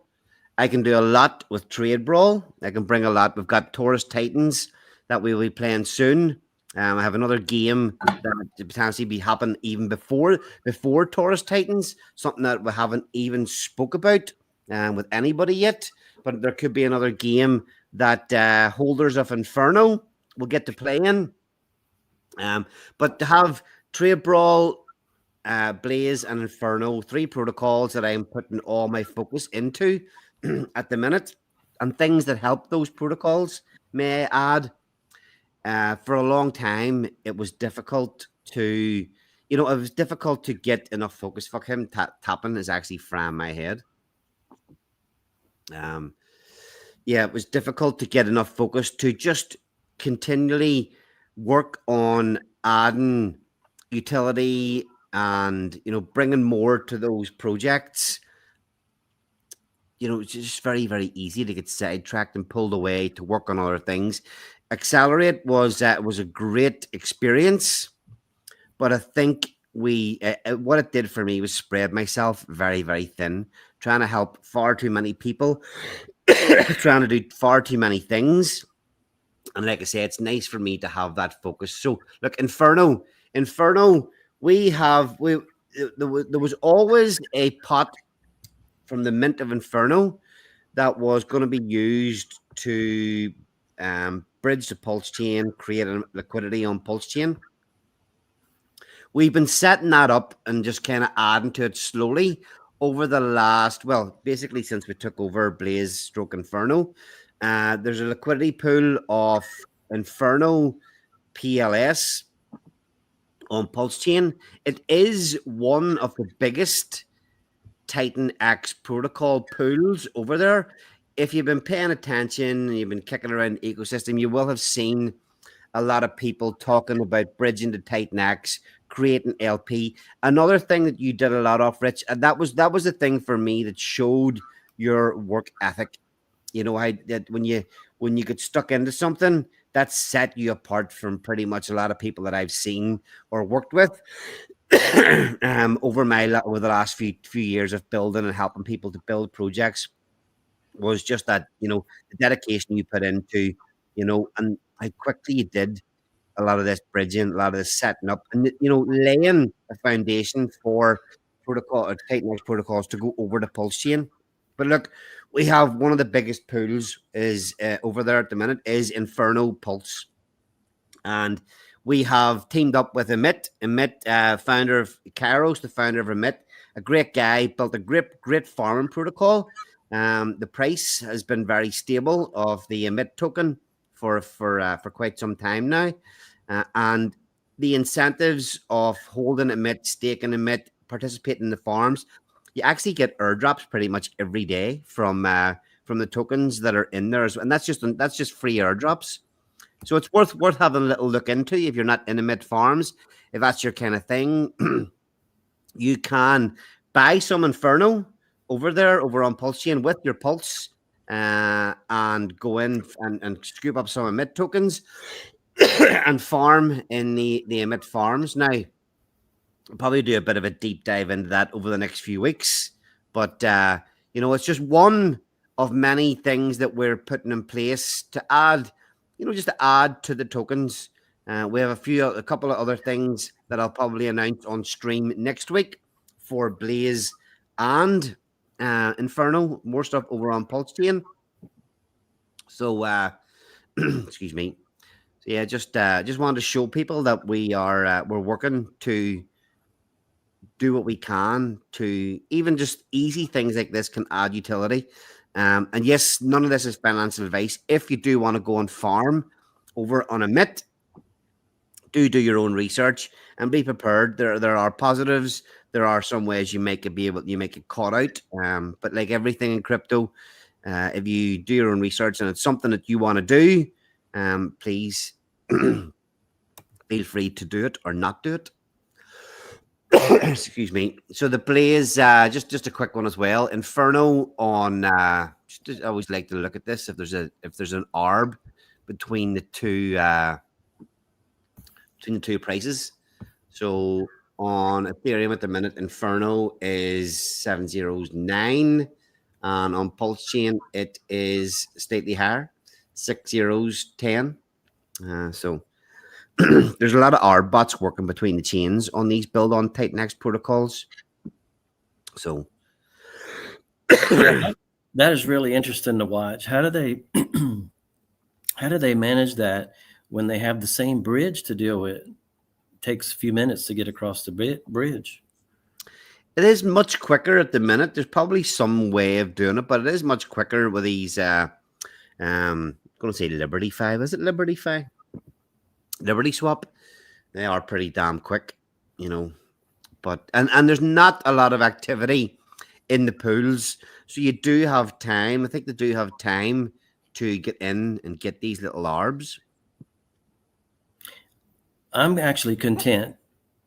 S2: I can do a lot with Trade Brawl. I can bring a lot. We've got Taurus Titans that we will be playing soon. I have another game that potentially be happening even before Taurus Titans. Something that we haven't even spoke about with anybody yet. But there could be another game that holders of Inferno will get to play in. But to have Trade Brawl, Blaze, and Inferno, 3 protocols that I'm putting all my focus into at the minute, and things that help those protocols, may I add. For a long time, it was difficult to, get enough focus. Fuck him, tapping is actually from my head. Yeah, it was difficult to get enough focus to just continually work on adding utility and bringing more to those projects. It's just very, very easy to get sidetracked and pulled away to work on other things. Accelerate was a great experience, but I think what it did for me was spread myself very, very thin, trying to help far too many people, trying to do far too many things. And like I say, it's nice for me to have that focus. So look, Inferno, there was always a pot from the mint of Inferno that was going to be used to bridge the pulse chain, create a liquidity on pulse chain. We've been setting that up and just kind of adding to it slowly over the last, basically since we took over Blaze stroke Inferno. There's a liquidity pool of Inferno PLS on pulse chain. It is one of the biggest Titan X protocol pools over there. If you've been paying attention and you've been kicking around the ecosystem, you will have seen a lot of people talking about bridging to Titan X, creating LP. Another thing that you did a lot of, Rich, and that was the thing for me that showed your work ethic. That when you get stuck into something, that set you apart from pretty much a lot of people that I've seen or worked with over the last few years of building and helping people to build projects. Was just that, the dedication you put into, and how quickly you did a lot of this bridging, a lot of this setting up, and, laying a foundation for Titan X protocols to go over the pulse chain. But look, we have one of the biggest pools is over there at the minute is Inferno Pulse. And we have teamed up with Amit, founder of Kairos, the founder of Amit, a great guy, built a great farming protocol. The price has been very stable of the Amit token for quite some time now, and the incentives of holding Amit, staking Amit, participating in the farms, you actually get airdrops pretty much every day from the tokens that are in there, and that's just free airdrops. So it's worth having a little look into if you're not in Amit farms. If that's your kind of thing, you can buy some Inferno over there over on Pulsechain with your Pulse, and go in and scoop up some Amit tokens and farm in the Amit farms. Now, I'll probably do a bit of a deep dive into that over the next few weeks, but it's just one of many things that we're putting in place to add, just to add to the tokens. We have a couple of other things that I'll probably announce on stream next week for Blaze and Inferno. More stuff over on Pulsechain. So, excuse me. So yeah, just wanted to show people that we're working to do what we can to even just easy things like this can add utility. And yes, none of this is financial advice. If you do want to go and farm over on Amit, do your own research and be prepared. There are positives. There are some ways you make it caught out. But like everything in crypto, if you do your own research and it's something that you want to do, please feel free to do it or not do it. Excuse me. So the Blaze, just a quick one as well. Inferno on. I always like to look at this if there's an arb between the two prices. So on Ethereum at the minute, Inferno is 709, and on Pulsechain it is slightly higher, 6.10. So there's a lot of arb bots working between the chains on these build on TITAN X protocols. So
S3: that is really interesting to watch. How do they manage that when they have the same bridge to deal with? It takes a few minutes to get across the bridge.
S2: It is much quicker at the minute. There's probably some way of doing it, but it is much quicker with these. I'm going to say Liberty 5. Is it Liberty 5? Liberty Swap. They are pretty damn quick, But and there's not a lot of activity in the pools, so you do have time. I think they do have time to get in and get these little arbs.
S3: I'm actually content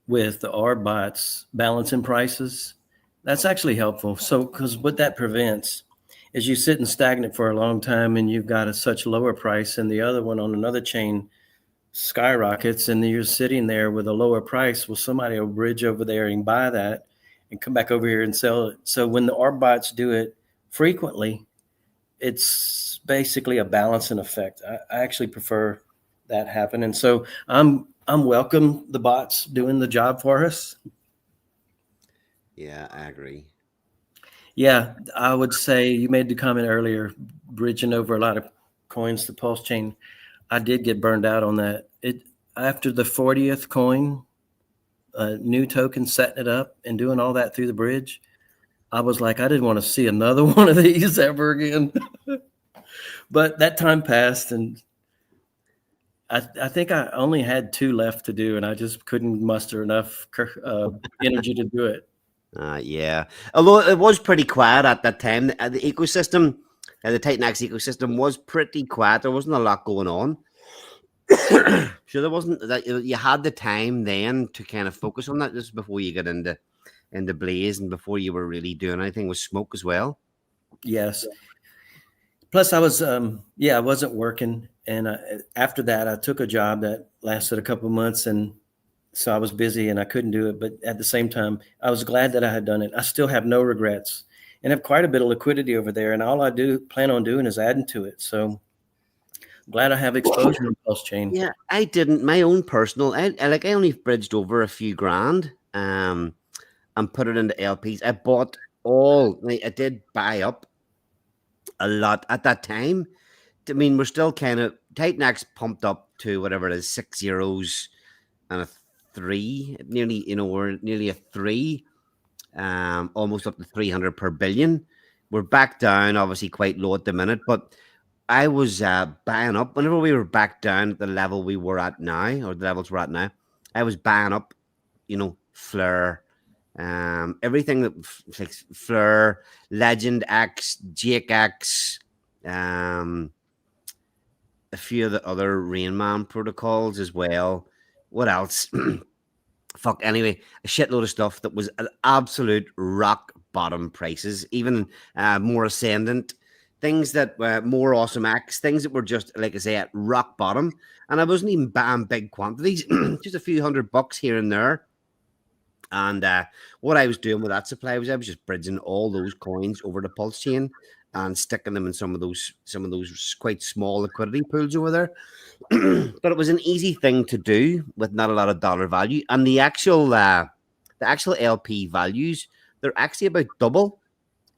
S3: with the arb bots balancing prices. That's actually helpful. So, because what that prevents is you sitting stagnant for a long time and you've got such lower price, and the other one on another chain skyrockets, and you're sitting there with a lower price. Well, somebody will bridge over there and buy that and come back over here and sell it. So when the arb bots do it frequently, it's basically a balancing effect. I actually prefer that happen. And so I'm welcome the bots doing the job for us.
S2: Yeah, I agree.
S3: Yeah, I would say you made the comment earlier, bridging over a lot of coins to Pulsechain. I did get burned out on that. After the 40th coin, new token, setting it up and doing all that through the bridge, I was like, I didn't want to see another one of these ever again. But that time passed, and I think I only had 2 left to do, and I just couldn't muster enough energy to do it.
S2: Yeah. Although it was pretty quiet at that time, the ecosystem, the TITAN X ecosystem was pretty quiet. There wasn't a lot going on. So there wasn't that you had the time then to kind of focus on that just before you get into Blaze and before you were really doing anything with smoke as well.
S3: Yes. Plus, I was I wasn't working, and after that, I took a job that lasted a couple of months, and so I was busy and I couldn't do it. But at the same time, I was glad that I had done it. I still have no regrets, and have quite a bit of liquidity over there. And all I plan on doing is adding to it. So glad I have exposure to Pulsechain.
S2: Yeah, I didn't. My own personal, I only bridged over a few grand, and put it into LPs. I did buy up a lot at that time. I mean, we're still kind of TITAN X pumped up to whatever it is, 6 zeros and a 3, nearly, we're nearly a 3, almost up to 300 per billion. We're back down, obviously quite low at the minute, but I was buying up whenever we were back down at the level we were at now, or the levels we're at now. I was buying up, Fleur, everything that like Fleur, Legend X, Jake X, a few of the other Rain Man protocols as well. What else? Fuck, anyway, a shitload of stuff that was at absolute rock bottom prices, even more ascendant things that were more awesome acts, things that were just, like I say, at rock bottom. And I wasn't even buying big quantities, just a few $100 here and there. And what I was doing with that supply was I was just bridging all those coins over to Pulsechain and sticking them in some of those quite small liquidity pools over there. But it was an easy thing to do with not a lot of dollar value, and the actual LP values, they're actually about double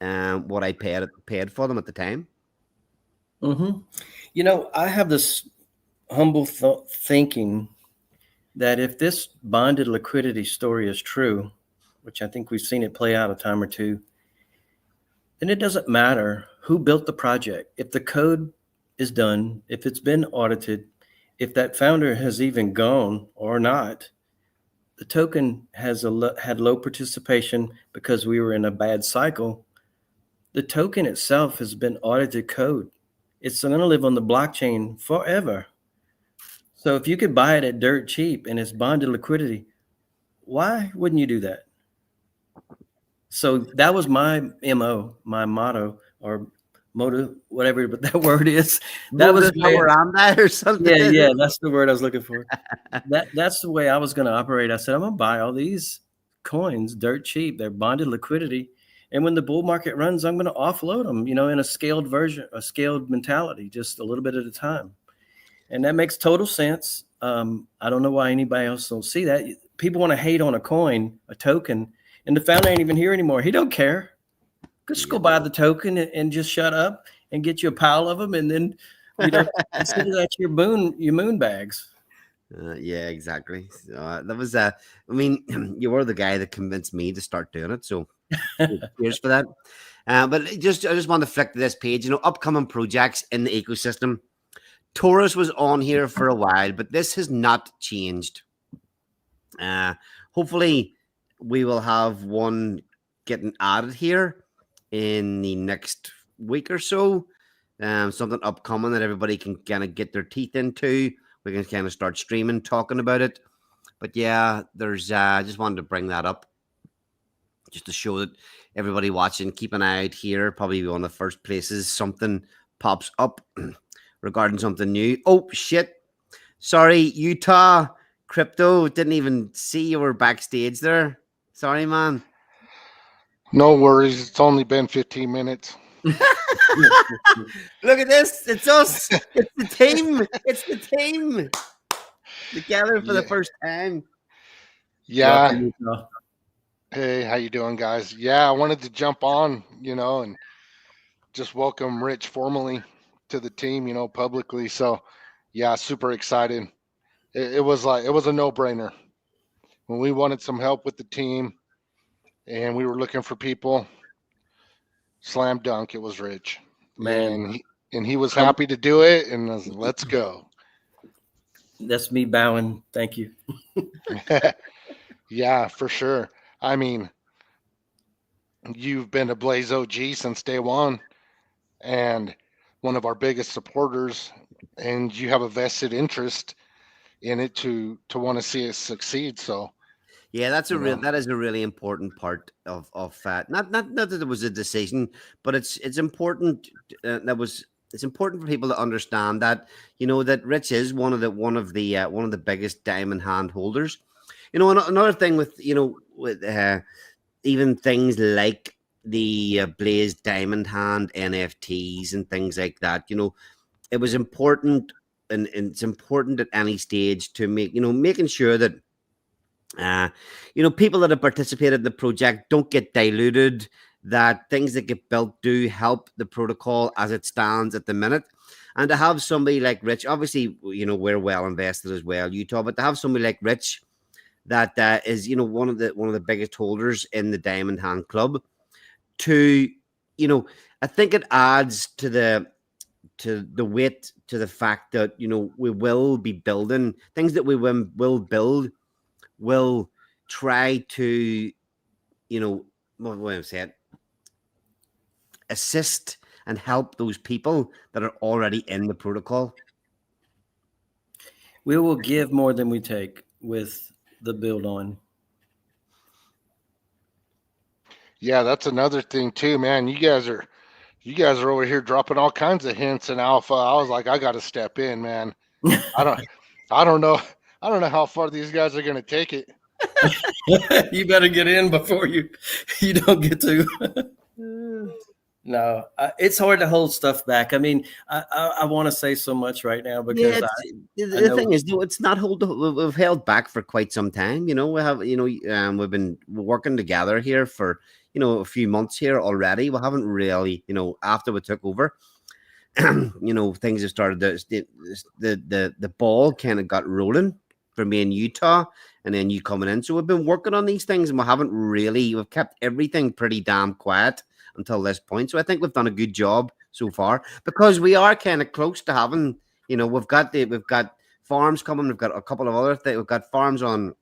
S2: what I paid for them at the time.
S3: I have this humble thinking that if this bonded liquidity story is true, which I think we've seen it play out a time or two, then it doesn't matter who built the project. If the code is done, if it's been audited, if that founder has even gone or not, the token has had low participation because we were in a bad cycle. The token itself has been audited code. It's going to live on the blockchain forever. So if you could buy it at dirt cheap and it's bonded liquidity, why wouldn't you do that? So that was my MO, my motto, or motive, whatever, but that word is. That was
S2: around that or something.
S3: Yeah, that's the word I was looking for. That's the way I was going to operate. I said, I'm going to buy all these coins dirt cheap. They're bonded liquidity. And when the bull market runs, I'm going to offload them, in a scaled version, a scaled mentality, just a little bit at a time. And that makes total sense. I don't know why anybody else don't see that. People want to hate on a coin, a token, and the founder ain't even here anymore. He don't care. Just go buy the token and just shut up and get you a pile of them, and then consider that your moon bags.
S2: Yeah, exactly. So, that was you were the guy that convinced me to start doing it. So cheers for that. But I just want to flick to this page. Upcoming projects in the ecosystem. Taurus was on here for a while, but this has not changed. Hopefully, we will have one getting added here in the next week or so. Something upcoming that everybody can kind of get their teeth into. We can kind of start streaming, talking about it. But yeah, there's just wanted to bring that up just to show that everybody watching, keep an eye out here. Probably one of the first places something pops up regarding something new. Oh, shit. Sorry, Utah Crypto. Didn't even see you were backstage there. Sorry, man.
S4: No worries. It's only been 15 minutes.
S2: Look at this. It's us. It's the team. It's the team. Together for the first time.
S4: Yeah. Hey, how you doing, guys? Yeah, I wanted to jump on, and just welcome Rich formally to the team, publicly. So, yeah, super excited. It was a no-brainer. When we wanted some help with the team and we were looking for people, slam dunk, it was Rich. Man. And he was happy to do it, and let's go.
S3: That's me bowing. Thank you.
S4: Yeah, for sure. I mean, you've been a Blaze OG since day one and one of our biggest supporters, and you have a vested interest in it to want to see it succeed. So
S2: yeah, that is a really important part of not that there was a decision, but it's important it's important for people to understand that that Rich is one of the biggest diamond hand holders. Another thing with even things like the Blaze Diamond Hand NFTs and things like that, it was important, and it's important at any stage to making sure that people that have participated in the project don't get diluted, that things that get built do help the protocol as it stands at the minute. And to have somebody like Rich, obviously, we're well invested as well, Utah, but to have somebody like Rich that is, one of the biggest holders in the Diamond Hand Club, to, I think it adds to the weight, to the fact that, we will be building things that we will build, will try to, what am I saying, assist and help those people that are already in the protocol.
S3: We will give more than we take with the build on.
S4: Yeah, that's another thing too, man. You guys are over here dropping all kinds of hints and alpha. I was like, I got to step in, man. I don't know how far these guys are going to take it.
S3: You better get in before you don't get to. No, it's hard to hold stuff back. I mean, I want to say so much right now because
S2: the thing is, though, it's not we've held back for quite some time. We have, we've been working together here for, a few months here already. We haven't really, after we took over, things have started the ball kind of got rolling for me in Utah, and then you coming in. So we've been working on these things, and we've kept everything pretty damn quiet until this point. So I think we've done a good job so far, because we are kind of close to having, we've got farms coming. We've got a couple of other things. We've got farms on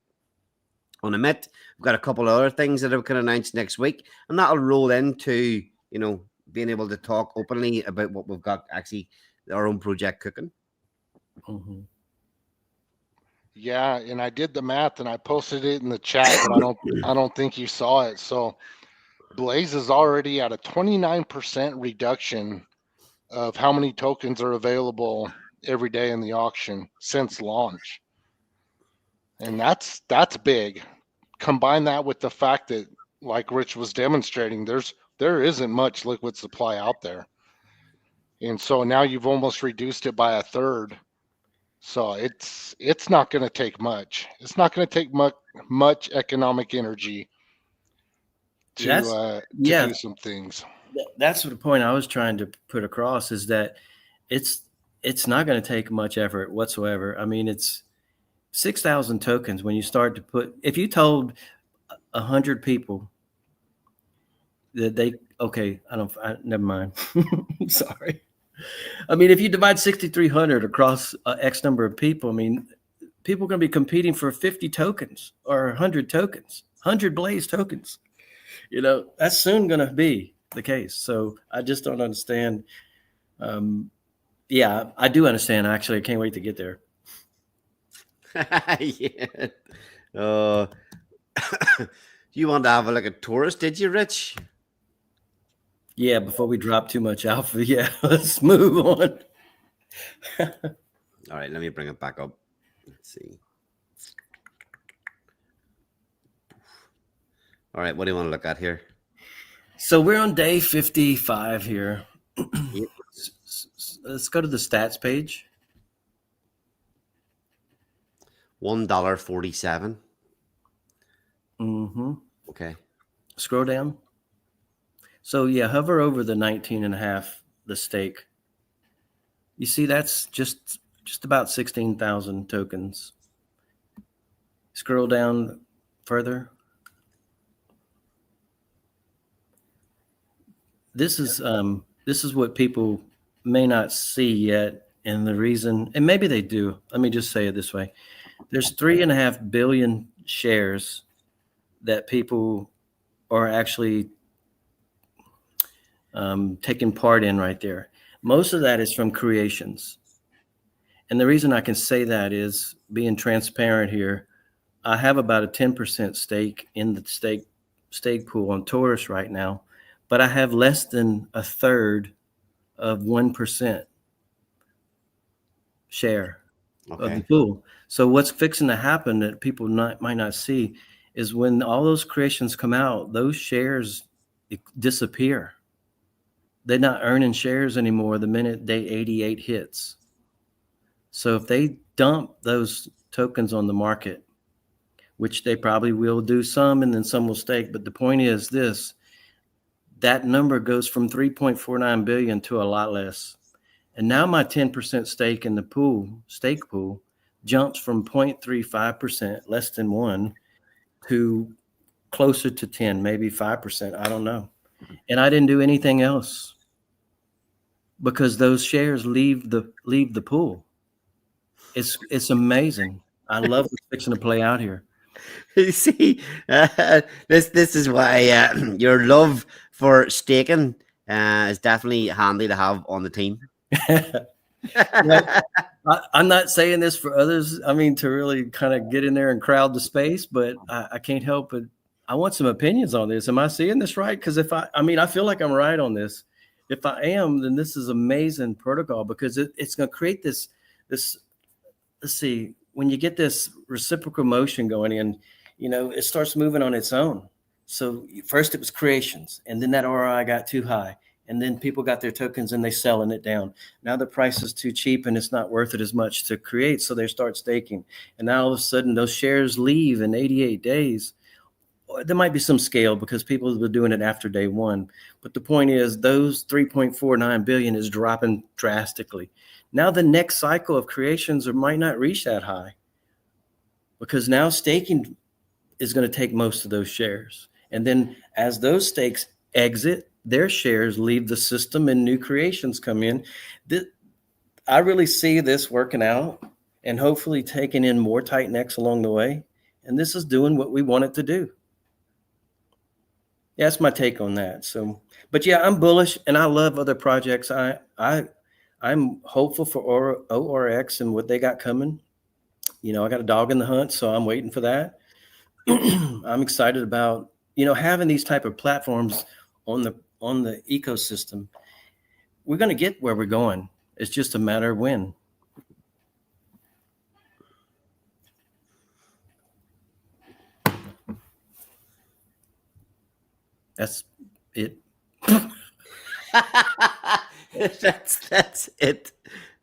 S2: Emit. We've got a couple of other things that we can announce next week, and that'll roll into, being able to talk openly about what we've got, actually our own project cooking.
S3: Mm-hmm.
S4: Yeah, and I did the math and I posted it in the chat, but I don't think you saw it. So Blaze is already at a 29% reduction of how many tokens are available every day in the auction since launch. And that's big. Combine that with the fact that, like Rich was demonstrating, there isn't much liquid supply out there. And so now you've almost reduced it by a third. So it's not going to take much. It's not going to take much economic energy to do some things.
S3: That's the point I was trying to put across, is that it's not going to take much effort whatsoever. I mean, it's 6,000 tokens. When you start to put, if you told 100 people that never mind. Sorry. I mean, if you divide 6,300 across X number of people, I mean, people are going to be competing for 50 tokens or 100 tokens, 100 Blaze tokens. That's soon going to be the case. So I just don't understand. Yeah, I do understand. Actually, I can't wait to get there.
S2: Yeah. You want to have a tourist, did you, Rich?
S3: Yeah, before we drop too much alpha. Yeah, let's move on.
S2: All right, let me bring it back up. Let's see. All right, what do you want to look at here?
S3: So we're on day 55 here. Yep. Let's go to the stats page.
S2: $1.47.
S3: Mm-hmm.
S2: Okay.
S3: Scroll down. So yeah, hover over the 19.5, the stake. You see, that's just about 16,000 tokens. Scroll down further. This is what people may not see yet, and the reason, and maybe they do. Let me just say it this way: there's 3.5 billion shares that people are actually taking part in right there. Most of that is from creations. And the reason I can say that is, being transparent here, I have about a 10% stake in the stake pool on Taurus right now, but I have less than a third of 1% share of the pool. So what's fixing to happen that people might not see is, when all those creations come out, those shares disappear. They're not earning shares anymore the minute day 88 hits. So if they dump those tokens on the market, which they probably will do some, and then some will stake. But the point is this: that number goes from 3.49 billion to a lot less. And now my 10% stake in the stake pool, jumps from 0.35%, less than 1, to closer to 10, maybe 5%. I don't know. And I didn't do anything else because those shares leave the pool. It's amazing. I love what's fixing to play out here.
S2: You see, this is why your love for staking is definitely handy to have on the team.
S3: Well, I'm not saying this for others. I mean, to really kind of get in there and crowd the space, but I can't help it. I want some opinions on this. Am I seeing this right? Because I mean, I feel like I'm right on this. If I am, then this is amazing protocol because it's going to create this. Let's see, when you get this reciprocal motion going in, it starts moving on its own. So first it was creations, and then that ROI got too high. And then people got their tokens and they selling it down. Now the price is too cheap and it's not worth it as much to create. So they start staking. And now all of a sudden those shares leave in 88 days. There might be some scale because people were doing it after day one. But the point is those 3.49 billion is dropping drastically. Now the next cycle of creations might not reach that high because now staking is going to take most of those shares. And then as those stakes exit, their shares leave the system and new creations come in. I really see this working out and hopefully taking in more Titan X along the way. And this is doing what we want it to do. Yeah, that's my take on that. So, but yeah, I'm bullish and I love other projects. I'm hopeful for ORX and what they got coming. I got a dog in the hunt, so I'm waiting for that. I'm excited about, having these type of platforms on the ecosystem. We're going to get where we're going. It's just a matter of when. That's it.
S2: That's it.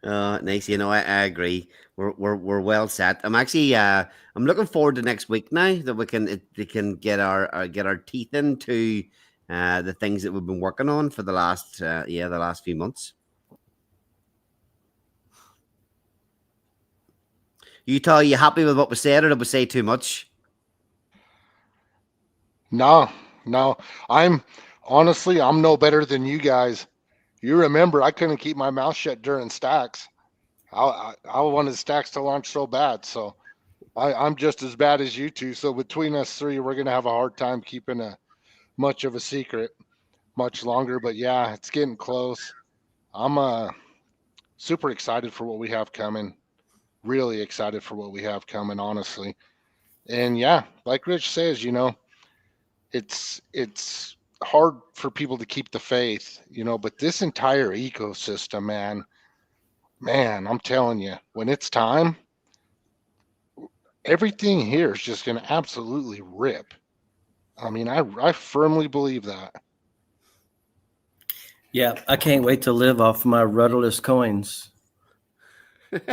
S2: Nice. I agree. We're well set. I'm actually I'm looking forward to next week now that we can get our teeth into the things that we've been working on for the last few months. Utah, are you happy with what we said, or did we say too much?
S4: No. I'm no better than you guys. You remember, I couldn't keep my mouth shut during stacks. I wanted stacks to launch so bad. So I'm just as bad as you two. So between us three, we're going to have a hard time keeping much of a secret much longer. But yeah, it's getting close. I'm super excited for what we have coming. Really excited for what we have coming, honestly. And yeah, like Rich says, it's hard for people to keep the faith, but this entire ecosystem, man, I'm telling you, when it's time, everything here is just going to absolutely rip. I mean, I firmly believe that.
S3: Yeah, I can't wait to live off my rudderless coins.
S2: There's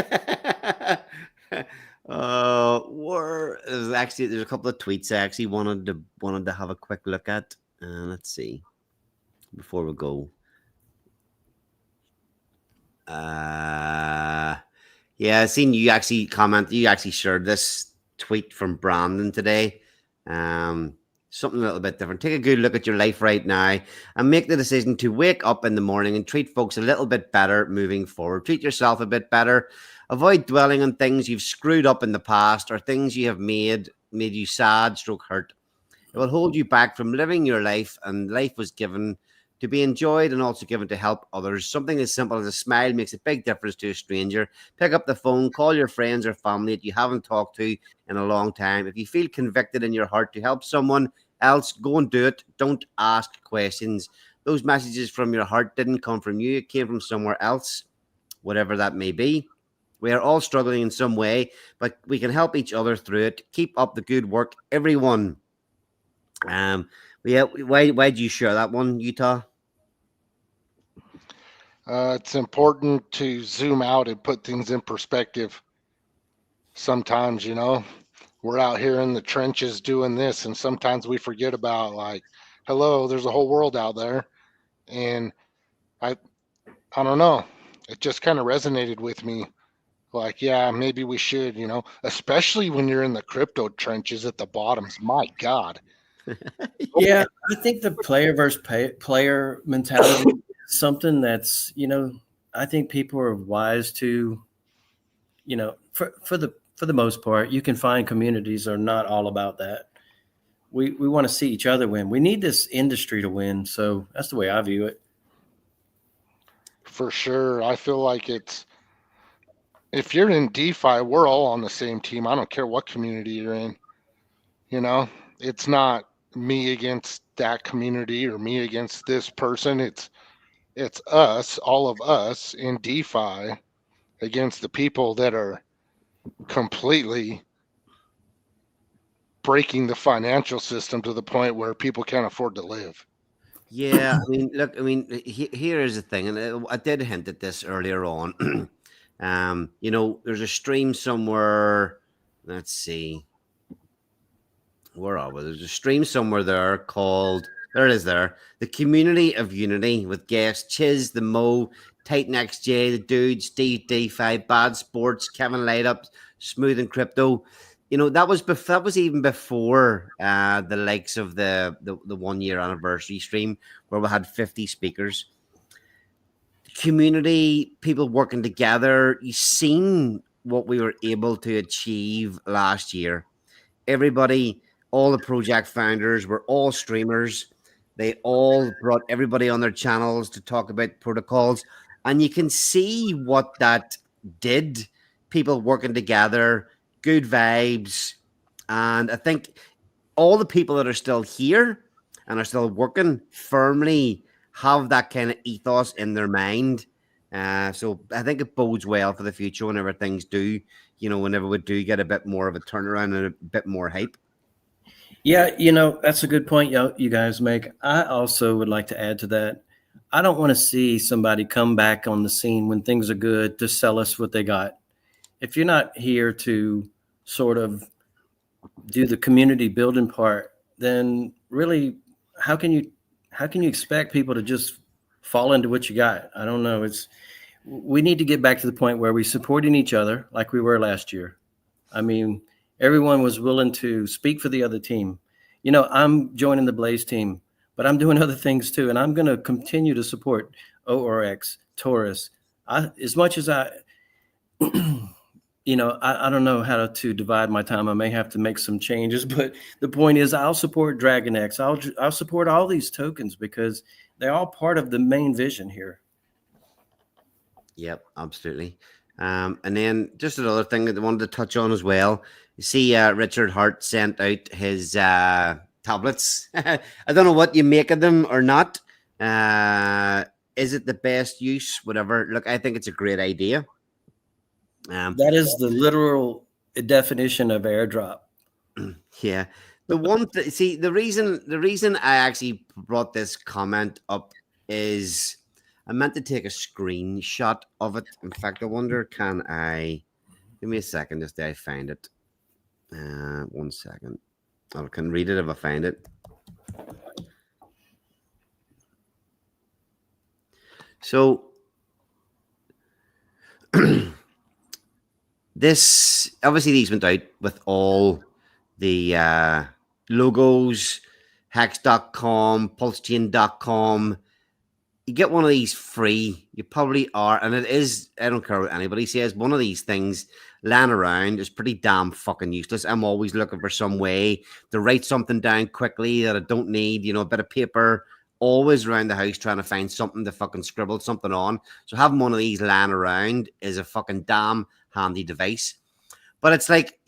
S2: a couple of tweets I actually wanted to have a quick look at. Let's see before we go. Yeah, I seen you actually comment. You actually shared this tweet from Brandon today. Something a little bit different. Take a good look at your life right now and make the decision to wake up in the morning and treat folks a little bit better moving forward. Treat yourself a bit better. Avoid dwelling on things you've screwed up in the past or things you have made you sad, hurt. It will hold you back from living your life, and life was given to be enjoyed and also given to help others. Something as simple as a smile makes a big difference to a stranger. Pick up the phone, call your friends or family that you haven't talked to in a long time. If you feel convicted in your heart to help someone else, go and do it. Don't ask questions. Those messages from your heart didn't come from you. It came from somewhere else, whatever that may be. We are all struggling in some way, but we can help each other through it. Keep up the good work, everyone. Why did you share that one, Utah?
S4: It's important to zoom out and put things in perspective. Sometimes, we're out here in the trenches doing this, and sometimes we forget about, like, hello, there's a whole world out there. And I don't know. it just kind of resonated with me. Like, yeah, maybe we should, especially when you're in the crypto trenches at the bottoms. My God.
S3: Yeah, I think the player versus player mentality is something that's, I think people are wise to, for the most part. You can find communities are not all about that. We want to see each other win. We need this industry to win. So that's the way I view it.
S4: For sure. I feel like if you're in DeFi, we're all on the same team. I don't care what community you're in. It's not me against that community or me against this person. It's us, all of us in DeFi against the people that are completely breaking the financial system to the point where people can't afford to live.
S2: Yeah, I mean, look, here is the thing, and I did hint at this earlier on. There's a stream somewhere. Let's see, where are we? There's a stream somewhere there called. There it is. There, the Community of Unity with guests Chiz, the Mo, Titan XJ, the Dude, Steve DeFi, Bad Sports, Kevin Lightup, Smooth and Crypto. That was even before the likes of the 1 year anniversary stream where we had 50 speakers. Community, people working together. You've seen what we were able to achieve last year. Everybody, all the project founders were all streamers. They all brought everybody on their channels to talk about protocols. And you can see what that did. People working together, good vibes. And I think all the people that are still here and are still working firmly have that kind of ethos in their mind. So I think it bodes well for the future whenever things do, whenever we do get a bit more of a turnaround and a bit more hype.
S3: Yeah, that's a good point you guys make. I also would like to add to that. I don't want to see somebody come back on the scene when things are good to sell us what they got. If you're not here to sort of do the community building part, then really, how can you expect people to just fall into what you got? I don't know. We need to get back to the point where we're supporting each other like we were last year. I mean, everyone was willing to speak for the other team. I'm joining the Blaze team, but I'm doing other things too. And I'm going to continue to support ORX, Taurus. As much as I don't know how to divide my time. I may have to make some changes, but the point is I'll support Dragon X. I'll support all these tokens because they're all part of the main vision here.
S2: Yep, absolutely. And then just another thing that I wanted to touch on as well. You see, Richard Hart sent out his tablets. I don't know what you make of them or not. Is it the best use? Whatever. Look, I think it's a great idea.
S3: That is the literal definition of airdrop.
S2: Yeah. The reason I actually brought this comment up is I meant to take a screenshot of it. In fact, I wonder, give me a second just till I find it. 1 second. I can read it if I find it. So this obviously these went out with all the logos, hex.com, pulsechain.com. You get one of these free. You probably are, and it is, I don't care what anybody says, one of these things laying around is pretty damn fucking useless. I'm always looking for some way to write something down quickly that I don't need, a bit of paper, always around the house trying to find something to fucking scribble something on. So having one of these laying around is a fucking damn handy device. But it's like,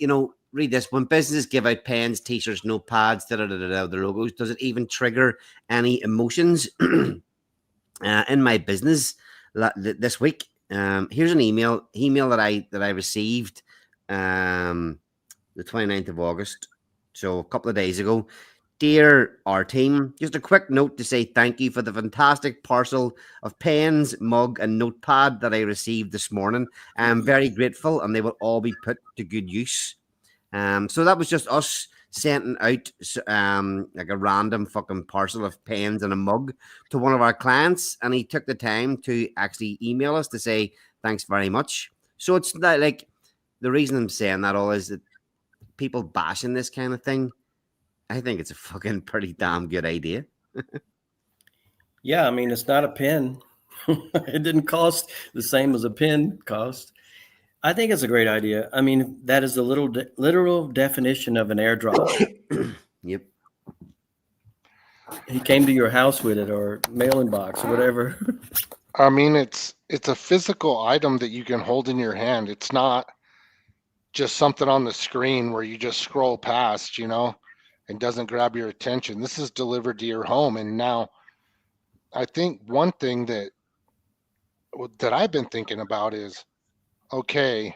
S2: read this. When businesses give out pens, t-shirts, notepads, the logos, does it even trigger any emotions? In my business this week, here's an email that I received the 29th of August, so a couple of days ago. Dear our team, just a quick note to say thank you for the fantastic parcel of pens, mug, and notepad that I received this morning. I'm very grateful, and they will all be put to good use. So that was just us sending out like a random fucking parcel of pens and a mug to one of our clients, and he took the time to actually email us to say thanks very much. So it's not like, the reason I'm saying that all is that people bashing this kind of thing, I think it's a fucking pretty damn good idea.
S3: Yeah, I mean, it's not a pen. It didn't cost the same as a pen cost. I think it's a great idea. I mean, that is the literal definition of an airdrop.
S2: Yep.
S3: He came to your house with it, or mailing box, or whatever.
S4: I mean, it's a physical item that you can hold in your hand. It's not just something on the screen where you just scroll past, and doesn't grab your attention. This is delivered to your home. And now I think one thing that I've been thinking about is, okay,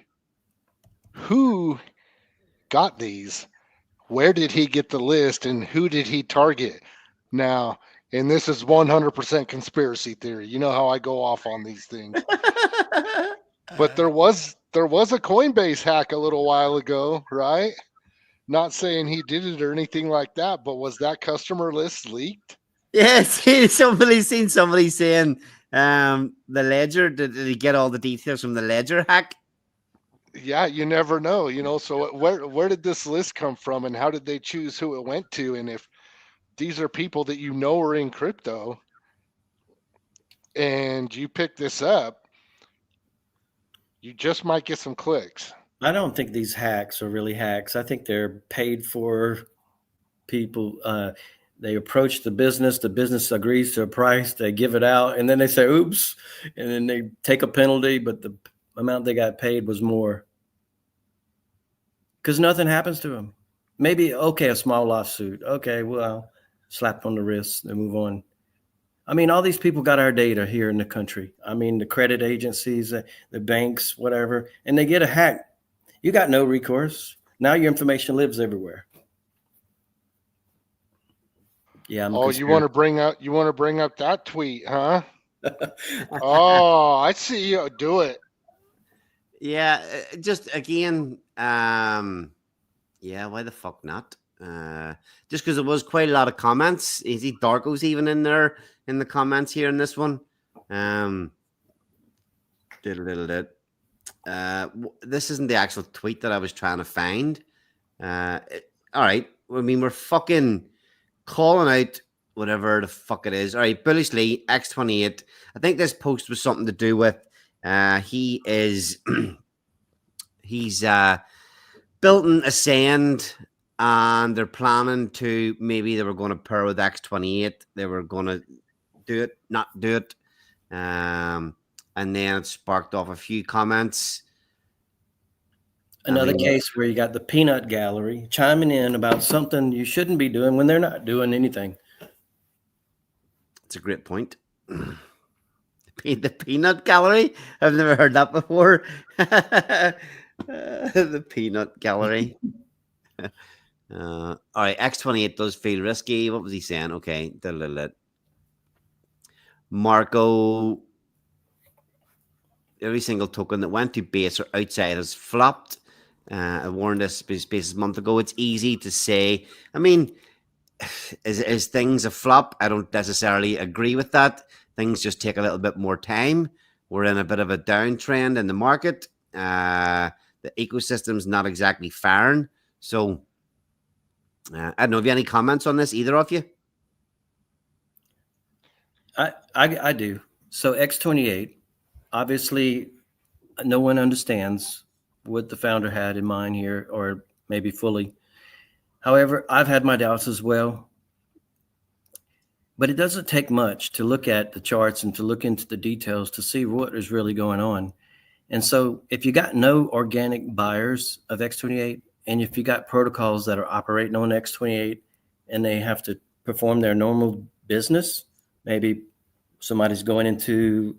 S4: who got these? Where did he get the list, and who did he target? Now, and this is 100% conspiracy theory. You know how I go off on these things. But there was a Coinbase hack a little while ago, right? Not saying he did it or anything like that, but was that customer list leaked?
S2: Yes, somebody's seen somebody saying the ledger. Did he get all the details from the ledger hack?
S4: Yeah, you never know, So where did this list come from, and how did they choose who it went to? And if these are people that are in crypto, and you pick this up, you just might get some clicks.
S3: I don't think these hacks are really hacks. I think they're paid for people. They approach the business agrees to a price, they give it out, and then they say, oops, and then they take a penalty, but the amount they got paid was more. Because nothing happens to them. Maybe, okay, a small lawsuit. Okay, well, slap on the wrist and move on. I mean, all these people got our data here in the country. I mean, the credit agencies, the banks, whatever, and they get a hack. You got no recourse. Now your information lives everywhere. Yeah.
S4: You want to bring up that tweet, huh? Oh, I see you do it.
S2: Yeah, just again, yeah, why the fuck not? Just because it was quite a lot of comments. Is he Darko's even in there in the comments here in this one? This isn't the actual tweet that I was trying to find. All right. I mean, we're fucking calling out whatever the fuck it is. All right, bullishly X28. I think this post was something to do with he's built Ascend, and they're planning to, maybe they were going to pair with X28. They were going to do it, not do it. And then it sparked off a few comments.
S3: Another case where you got the peanut gallery chiming in about something you shouldn't be doing when they're not doing anything.
S2: It's a great point. The peanut gallery? I've never heard that before. The peanut gallery. All right, X28 does feel risky. What was he saying? Okay. Marco, every single token that went to base or outside has flopped. I warned this space a month ago. It's easy to say. I mean, is things a flop? I don't necessarily agree with that. Things just take a little bit more time. We're in a bit of a downtrend in the market. The ecosystem's not exactly firing. So, I don't know. Have you any comments on this, either of you?
S3: I do. So X28, obviously, no one understands what the founder had in mind here, or maybe fully. However, I've had my doubts as well. But it doesn't take much to look at the charts and to look into the details to see what is really going on. And so if you got no organic buyers of X28, and if you got protocols that are operating on X28 and they have to perform their normal business, maybe somebody's going into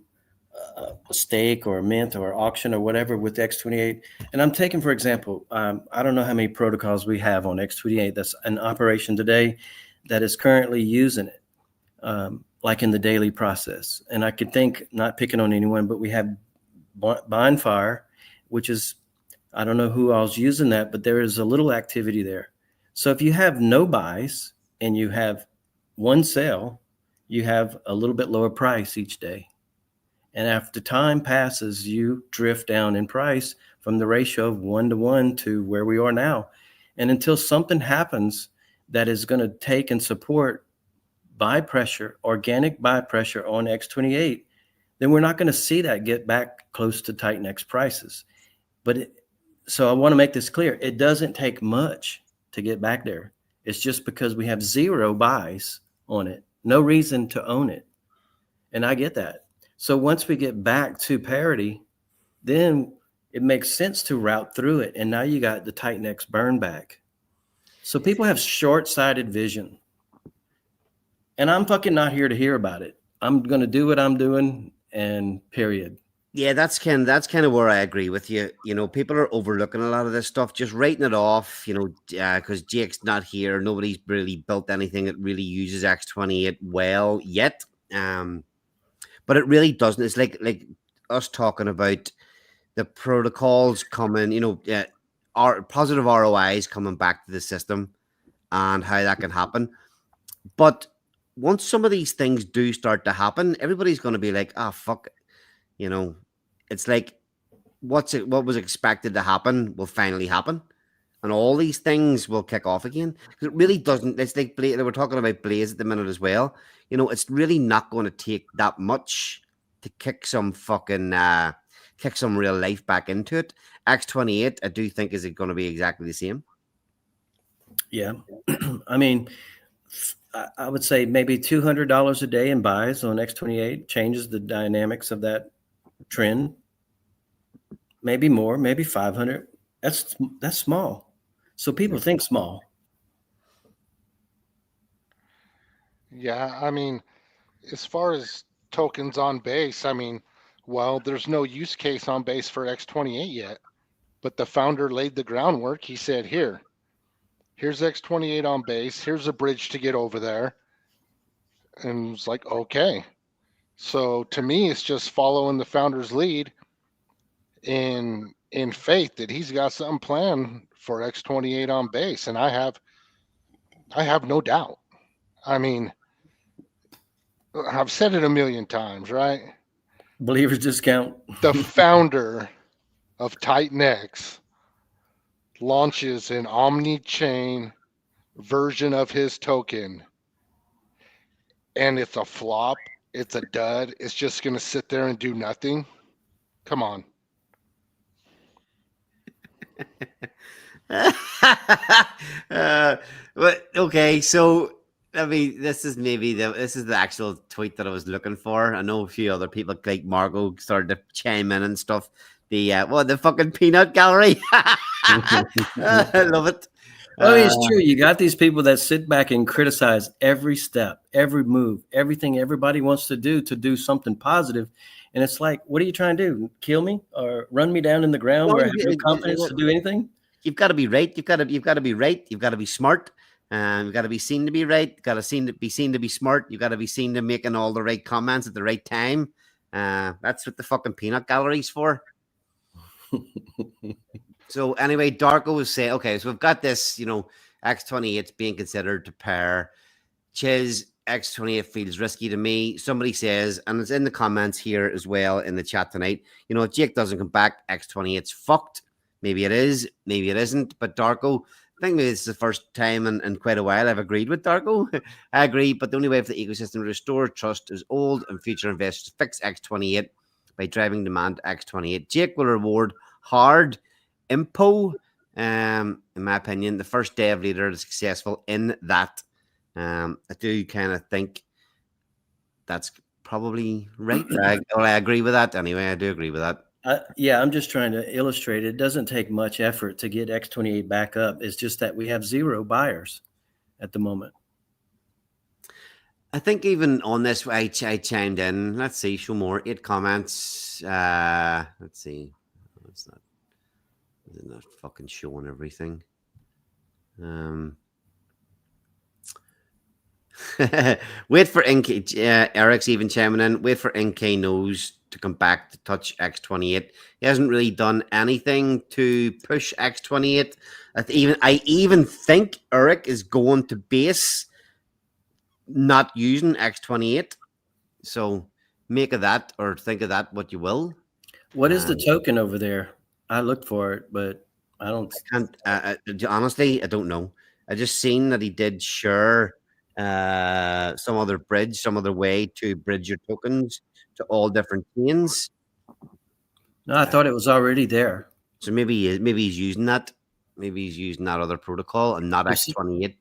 S3: a stake or a mint or auction or whatever with X28. And I'm taking, for example, I don't know how many protocols we have on X28 that's in operation today that is currently using it, like in the daily process. And I could think, not picking on anyone, but we have Bonfire, which is, I don't know who all's using that, but there is a little activity there. So if you have no buys and you have one sale, you have a little bit lower price each day. And after time passes, you drift down in price from the ratio of 1-to-1 to where we are now. And until something happens that is going to take and support buy pressure, organic buy pressure on X28, then we're not going to see that get back close to Titan X prices. So I want to make this clear. It doesn't take much to get back there. It's just because we have zero buys on it, no reason to own it. And I get that. So once we get back to parity, then it makes sense to route through it. And now you got the Titan X burn back. So people have short-sighted vision. And I'm fucking not here to hear about it. I'm going to do what I'm doing, and period.
S2: Yeah, that's kind of where I agree with you. You know, people are overlooking a lot of this stuff, just writing it off, you know, because Jake's not here. Nobody's really built anything that really uses X28 well yet. But it really doesn't. It's like us talking about the protocols coming, you know, our positive ROIs coming back to the system and how that can happen. But once some of these things do start to happen, everybody's going to be like, "Ah, fuck." You know, it's like what was expected to happen will finally happen, and all these things will kick off again. It really doesn't. It's like they were talking about Blaze at the minute as well. You know, it's really not going to take that much to kick some real life back into it. X28, I do think is it going to be exactly the same.
S3: Yeah, I mean, I would say maybe $200 a day in buys on X28 changes the dynamics of that trend. Maybe more, maybe 500. That's small. So people think small.
S4: Yeah, I mean, as far as tokens on base, I mean, well, there's no use case on base for X28 yet, but the founder laid the groundwork. He said, here's X28 on base. Here's a bridge to get over there. And it's like, okay. So to me, it's just following the founder's lead in faith that he's got something planned for X28 on base. And I have no doubt. I mean, I've said it a million times, right?
S3: Believers discount.
S4: The founder of Titan X launches an omni-chain version of his token, and it's a flop, it's a dud, it's just going to sit there and do nothing. Come on.
S2: Okay, so I mean, this is the actual tweet that I was looking for. I know a few other people like Margot started to chime in and stuff. The fucking peanut gallery. I love it.
S3: Oh, it's true. You got these people that sit back and criticize every step, every move, everything everybody wants to do something positive. And it's like, what are you trying to do? Kill me or run me down in the ground where I have no confidence to do anything?
S2: You've got to be right. You've got to be right. You've got to be smart. You've got to be seen to be right. You've got to be seen to be smart. You've got to be seen to making all the right comments at the right time. That's what the fucking peanut gallery's for. So anyway, Darko was saying, okay, so we've got this, you know, X28 being considered to pair. Chiz, X28 feels risky to me. Somebody says, and it's in the comments here as well in the chat tonight, you know, if Jake doesn't come back, X28's fucked. Maybe it is, maybe it isn't. But Darko, I think maybe it's the first time in quite a while I've agreed with Darko. I agree, but the only way for the ecosystem to restore trust is old and future investors fix X28 by driving demand to X28. Jake will reward hard impo, in my opinion, the first day of leader is successful in that. I do kind of think that's probably right. I agree with that. Anyway, I do agree with that.
S3: Yeah, I'm just trying to illustrate it doesn't take much effort to get X28 back up. It's just that we have zero buyers at the moment.
S2: I think even on this, I chimed in. Let's see, show more. 8 comments. Let's see. What's that? Is it not fucking showing everything? Wait for NK. Eric's even chiming in. Wait for NK knows to come back to touch X28. He hasn't really done anything to push X28. I even think Eric is going to base not using X28. So make of that, or think of that what you will.
S3: What is the token over there? I looked for it, but I can't.
S2: Honestly, I don't know. I just seen that he did share some other bridge, some other way to bridge your tokens to all different chains.
S3: No, I thought it was already there.
S2: So maybe he's using that. Maybe he's using that other protocol and not X28.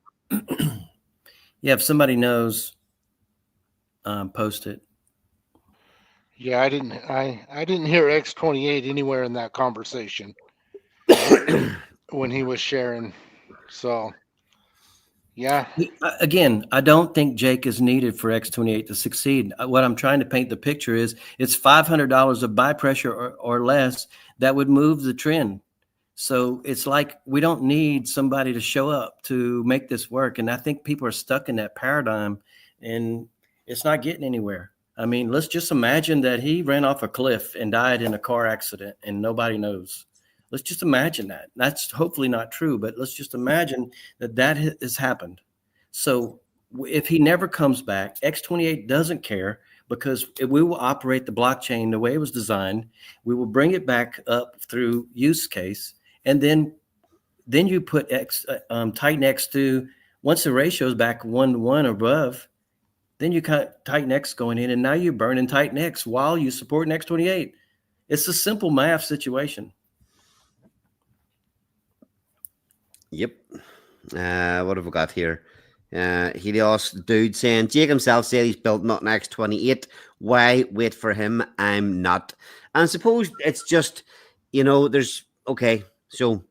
S3: Yeah, if somebody knows, post it.
S4: Yeah, I didn't hear X28 anywhere in that conversation when he was sharing. So, yeah.
S3: Again, I don't think Jake is needed for X28 to succeed. What I'm trying to paint the picture is it's $500 of buy pressure or less that would move the trend. So it's like we don't need somebody to show up to make this work. And I think people are stuck in that paradigm and it's not getting anywhere. I mean, let's just imagine that he ran off a cliff and died in a car accident and nobody knows. Let's just imagine that. That's hopefully not true, but let's just imagine that has happened. So if he never comes back, X28 doesn't care because we will operate the blockchain the way it was designed. We will bring it back up through use case. And then you put Titan X2, once the ratio is back 1-to-1 or above, then you got Titan X going in, and now you're burning Titan X while you support an X28. It's a simple math situation.
S2: Yep. What have we got here? Helios dude saying Jake himself said he's built not an X28. Why wait for him? I'm not. And I suppose it's just, there's okay. So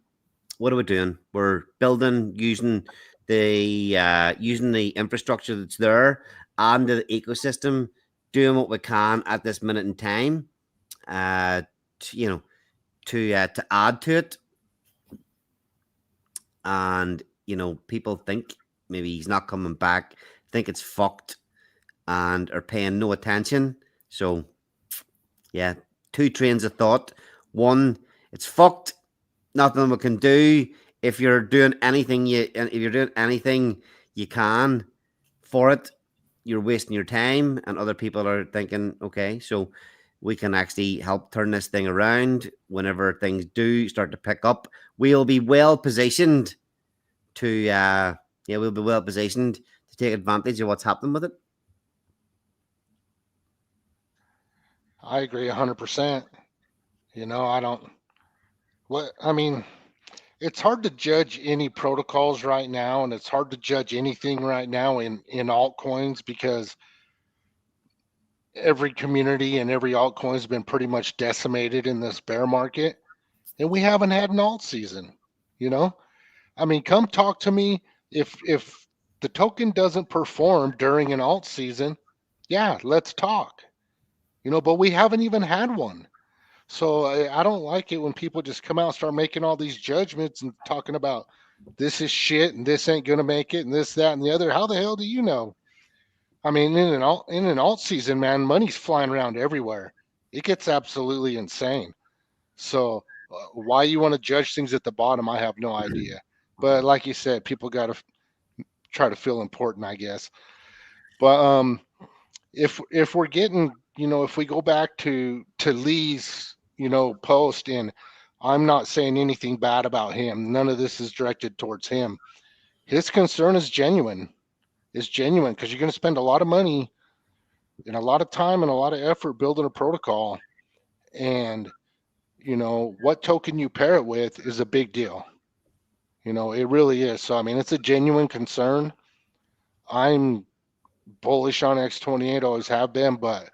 S2: what are we doing? We're building using the infrastructure that's there and the ecosystem, doing what we can at this minute in time, to add to it. And people think maybe he's not coming back, think it's fucked, and are paying no attention. So, yeah, two trains of thought. One, it's fucked. Nothing we can do. If you're doing anything you can for it, you're wasting your time, and other people are thinking, okay, so we can actually help turn this thing around. Whenever things do start to pick up, we'll be well positioned to take advantage of what's happening with it.
S4: I agree 100%. It's hard to judge any protocols right now, and it's hard to judge anything right now in altcoins because every community and every altcoin has been pretty much decimated in this bear market, and we haven't had an alt season. Come talk to me if the token doesn't perform during an alt season. Yeah, let's talk. But we haven't even had one. So I don't like it when people just come out and start making all these judgments and talking about this is shit and this ain't going to make it and this, that, and the other. How the hell do you know? In an alt season, man, money's flying around everywhere. It gets absolutely insane. So why you want to judge things at the bottom, I have no idea. But like you said, people got to try to feel important, I guess. But if we're getting, if we go back to Lee's, post, and I'm not saying anything bad about him. None of this is directed towards him. His concern is genuine. It's genuine because you're going to spend a lot of money and a lot of time and a lot of effort building a protocol. And, what token you pair it with is a big deal. It really is. So, it's a genuine concern. I'm bullish on X28, always have been, but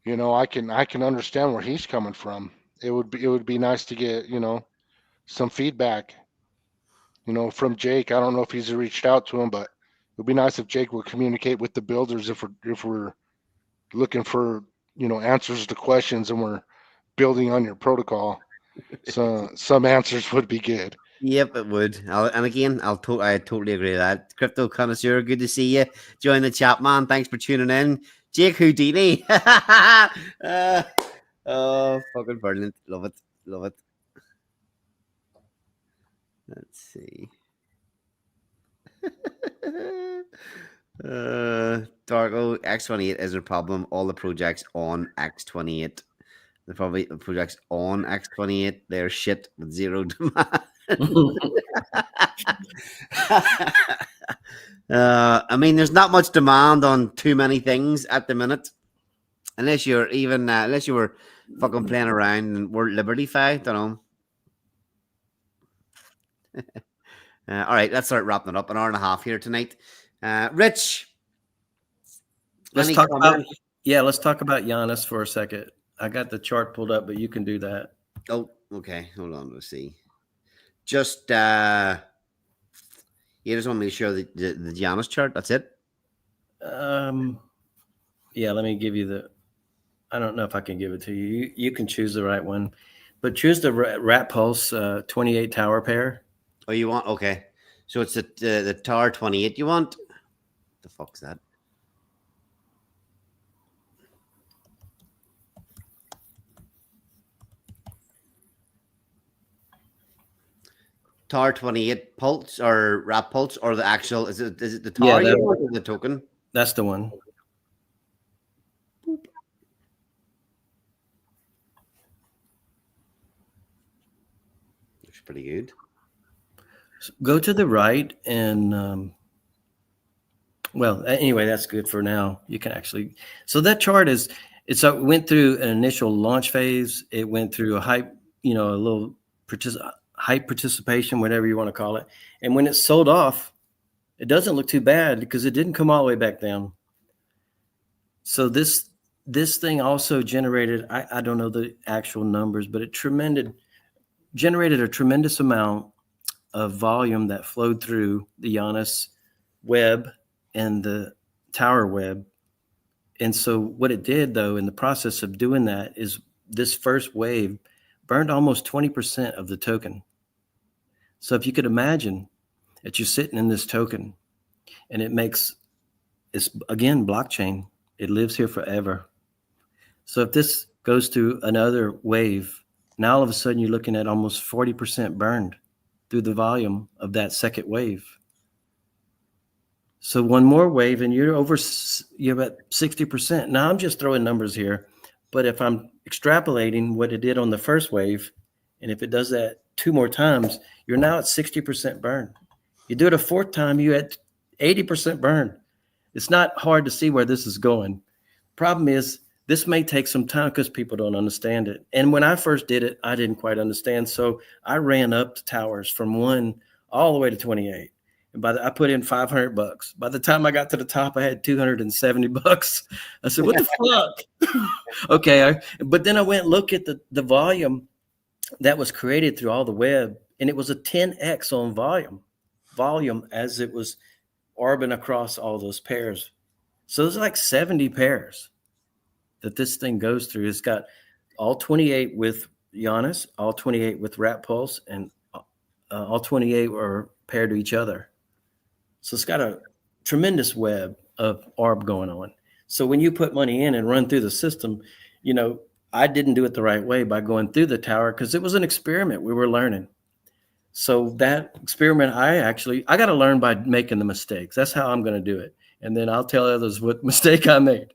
S4: I can understand where he's coming from. It would be nice to get, some feedback, from Jake. I don't know if he's reached out to him, but it would be nice if Jake would communicate with the builders if we're looking for, answers to questions and we're building on your protocol. So some answers would be good.
S2: Yep, it would. I totally agree with that. Crypto connoisseur, good to see you. Join the chat, man. Thanks for tuning in. Jake Houdini. Oh, fucking brilliant. Love it. Love it. Let's see. Dargo X28 is a problem. All the projects on X28. The probably projects on X28. They're shit with zero demand. I mean, there's not much demand on too many things at the minute, unless you're even unless you were fucking playing around in World Liberty Fight. Don't know. All right, let's start wrapping it up. An hour and a half here tonight. Rich,
S3: let's
S2: any
S3: talk
S2: comment?
S3: let's talk about Giannis for a second. I got the chart pulled up, but you can do that.
S2: Oh, okay. Hold on. Let's see. Just you just want me to show the Giannis chart. That's it.
S3: Yeah, let me give you the. I don't know if I can give it to you. You can choose the right one, but choose the Rat Pulse 28 tower pair.
S2: Oh, you want? Okay. So it's the Tower 28 you want? The fuck's that? Tower 28 Pulse or Rat Pulse or the actual? Is it the Tower you want or the token?
S3: That's the one.
S2: Looks pretty good.
S3: Go to the right and well, anyway, that's good for now. You can actually, so that chart is, it went through an initial launch phase. It went through a hype, a little hype participation, whatever you want to call it. And when it sold off, it doesn't look too bad because it didn't come all the way back down. So this thing also generated, I don't know the actual numbers, but it generated a tremendous amount of volume that flowed through the Giannis web and the tower web. And so what it did, though, in the process of doing that is this first wave burned almost 20% of the token. So if you could imagine that you're sitting in this token and it's, again, blockchain. It lives here forever. So if this goes through another wave, now all of a sudden you're looking at almost 40% burned through the volume of that second wave. So one more wave and you're at 60%. Now I'm just throwing numbers here, but if I'm extrapolating what it did on the first wave, and if it does that 2 more times, you're now at 60% burn. You do it a 4th time, you at 80% burn. It's not hard to see where this is going. Problem is, this may take some time because people don't understand it. And when I first did it, I didn't quite understand. So I ran up the towers from 1 all the way to 28. And I put in $500. By the time I got to the top, I had $270. I said, what the fuck? Okay. But then I went and look at the volume that was created through all the web. And it was a 10x on volume as it was orbing across all those pairs. So there's like 70 pairs that this thing goes through. It's got all 28 with Giannis, all 28 with Rat Pulse, and all 28 are paired to each other. So it's got a tremendous web of orb going on. So when you put money in and run through the system, I didn't do it the right way by going through the tower because it was an experiment. We were learning. So that experiment, I got to learn by making the mistakes. That's how I'm going to do it. And then I'll tell others what mistake I made.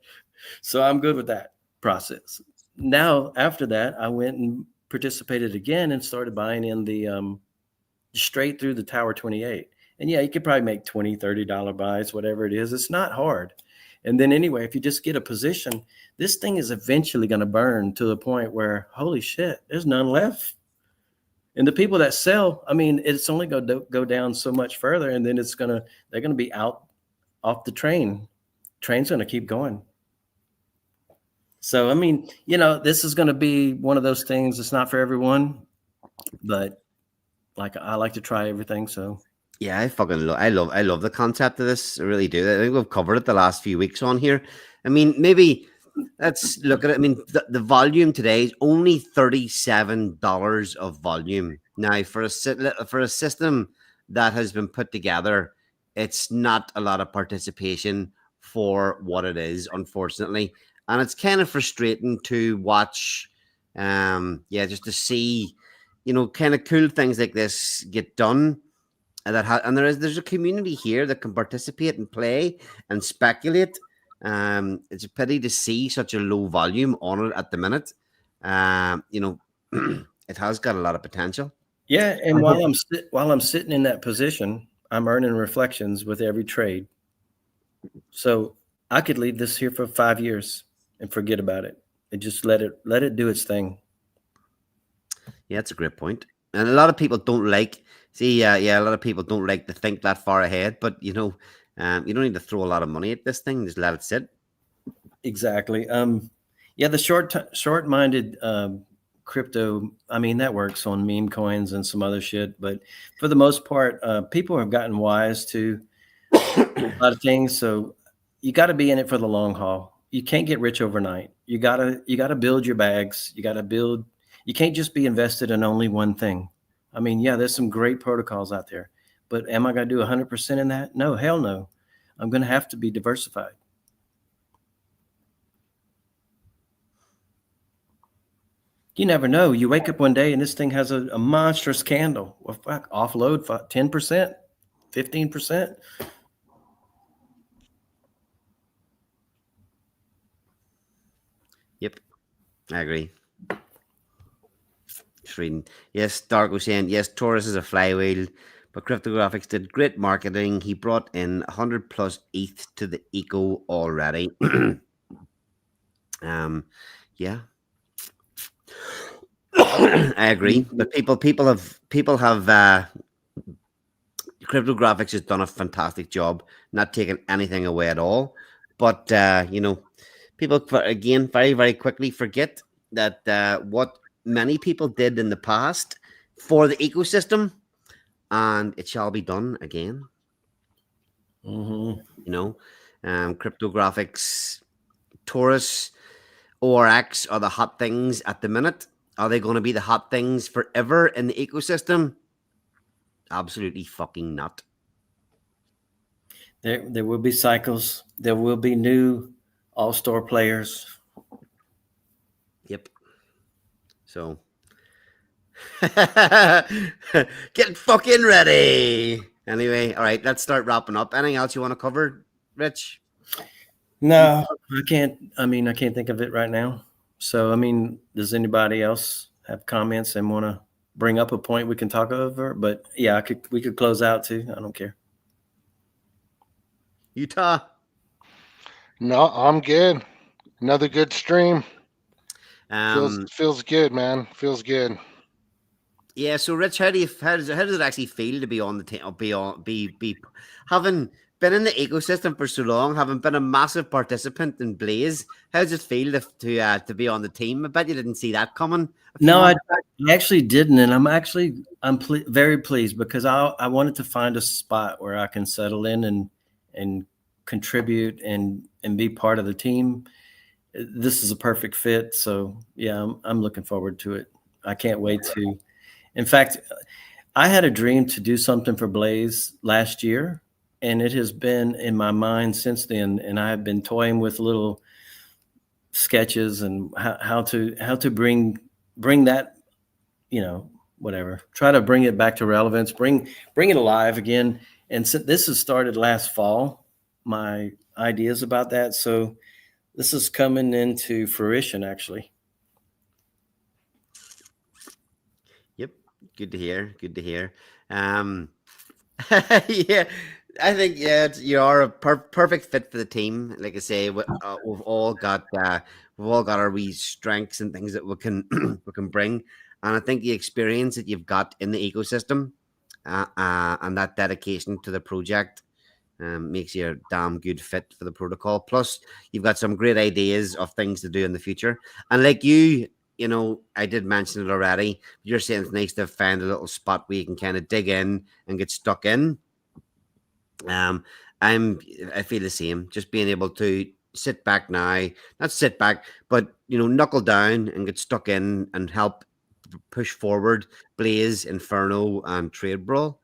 S3: So I'm good with that process. Now, after that, I went and participated again and started buying in the straight through the Tower 28. And yeah, you could probably make $20, $30 buys, whatever it is. It's not hard. And then anyway, if you just get a position, this thing is eventually going to burn to the point where, holy shit, there's none left. And the people that sell, it's only going to go down so much further. And then they're going to be out off the train. Train's going to keep going. So, this is going to be one of those things. It's not for everyone, but I like to try everything. So
S2: yeah, I love the concept of this. I really do. I think we've covered it the last few weeks on here. Maybe let's look at it. The volume today is only $37 of volume. Now, for a system that has been put together, it's not a lot of participation for what it is, unfortunately. And it's kind of frustrating to watch, just to see, kind of cool things like this get done. And there's a community here that can participate and play and speculate. It's a pity to see such a low volume on it at the minute. It has got a lot of potential.
S3: Yeah, and while I'm sitting in that position, I'm earning reflections with every trade. So I could leave this here for 5 years and forget about it and just let it do its thing.
S2: Yeah, that's a great point. And a lot of people don't like a lot of people don't like to think that far ahead. But you don't need to throw a lot of money at this thing. Just let it sit.
S3: Exactly. The short-minded crypto, I mean, that works on meme coins and some other shit. But for the most part, people have gotten wise to a lot of things. So you got to be in it for the long haul. You can't get rich overnight. You gotta build your bags. You can't just be invested in only one thing. I mean, yeah, there's some great protocols out there, but am I going to do 100% in that? No, hell no. I'm going to have to be diversified. You never know. You wake up one day and this thing has a monstrous candle. Well, fuck, offload 10%, 15%.
S2: Yep, I agree. Just reading. Yes, Dark was saying, yes, Taurus is a flywheel, but Cryptographics did great marketing. He brought in 100 plus ETH to the eco already. Yeah. I agree. But people have Cryptographics has done a fantastic job, not taking anything away at all. But people again very, very quickly forget that what many people did in the past for the ecosystem, and it shall be done again. Cryptographics, Taurus, ORX are the hot things at the minute. Are they going to be the hot things forever in the ecosystem? Absolutely fucking not.
S3: There will be cycles. There will be new all-star players.
S2: Yep. So get fucking ready. Anyway, all right, let's start wrapping up. Anything else you want to cover, Rich?
S3: No, I can't. I mean, I can't think of it right now. So, I mean, does anybody else have comments and want to bring up a point we can talk over? But yeah, we could close out too. I don't care.
S2: Utah?
S4: No, I'm good. Another good stream. Feels good, man. Feels good.
S2: Yeah. So, Rich, how does it actually feel to be on the team? Be having been in the ecosystem for so long, having been a massive participant in Blaze. How does it feel to be on the team? I bet you didn't see that coming.
S3: No, I actually didn't, and I'm very pleased because I wanted to find a spot where I can settle in and contribute and be part of the team. This is a perfect fit. So yeah, I'm looking forward to it. I can't wait to. In fact, I had a dream to do something for Blaze last year, and it has been in my mind since then. And I have been toying with little sketches and how to bring that, whatever. Try to bring it back to relevance. Bring it alive again. And so this has started last fall. My ideas about that. So this is coming into fruition, actually.
S2: Yep. Good to hear. Yeah, I think you are a perfect fit for the team. Like I say, we've all got our wee strengths and things that we can we can bring, and I think the experience that you've got in the ecosystem and that dedication to the project makes you a damn good fit for the protocol. Plus, you've got some great ideas of things to do in the future, and like you. I did mention it already. You're saying it's nice to find a little spot where you can kind of dig in and get stuck in. I feel the same. Just being able to sit back now, not sit back, but knuckle down and get stuck in and help push forward Blaze, Inferno, and Trade Brawl.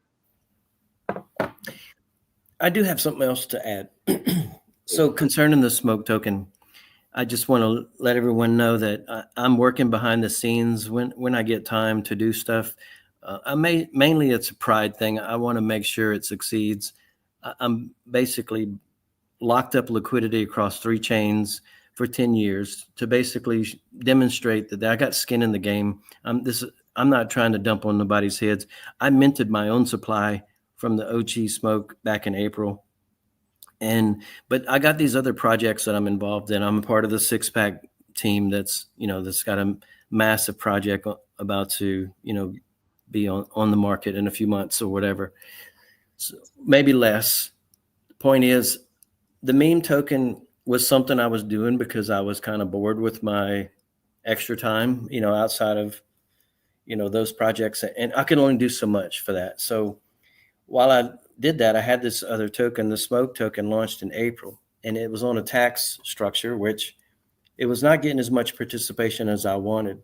S3: I do have something else to add. So concerning the smoke token, I just want to let everyone know that I'm working behind the scenes when I get time to do stuff. Mainly it's a pride thing. I want to make sure it succeeds. I'm basically locked up liquidity across 3 chains for 10 years to basically demonstrate that I got skin in the game. I'm not trying to dump on nobody's heads. I minted my own supply from the OG smoke back in April. But I got these other projects that I'm involved in. I'm a part of the Six Pack team that's got a massive project about to, be on the market in a few months or whatever. So maybe less. The point is, the meme token was something I was doing because I was kind of bored with my extra time, outside of, those projects. And I could only do so much for that. So while I did that, I had this other token, the smoke token, launched in April, and it was on a tax structure, which it was not getting as much participation as I wanted.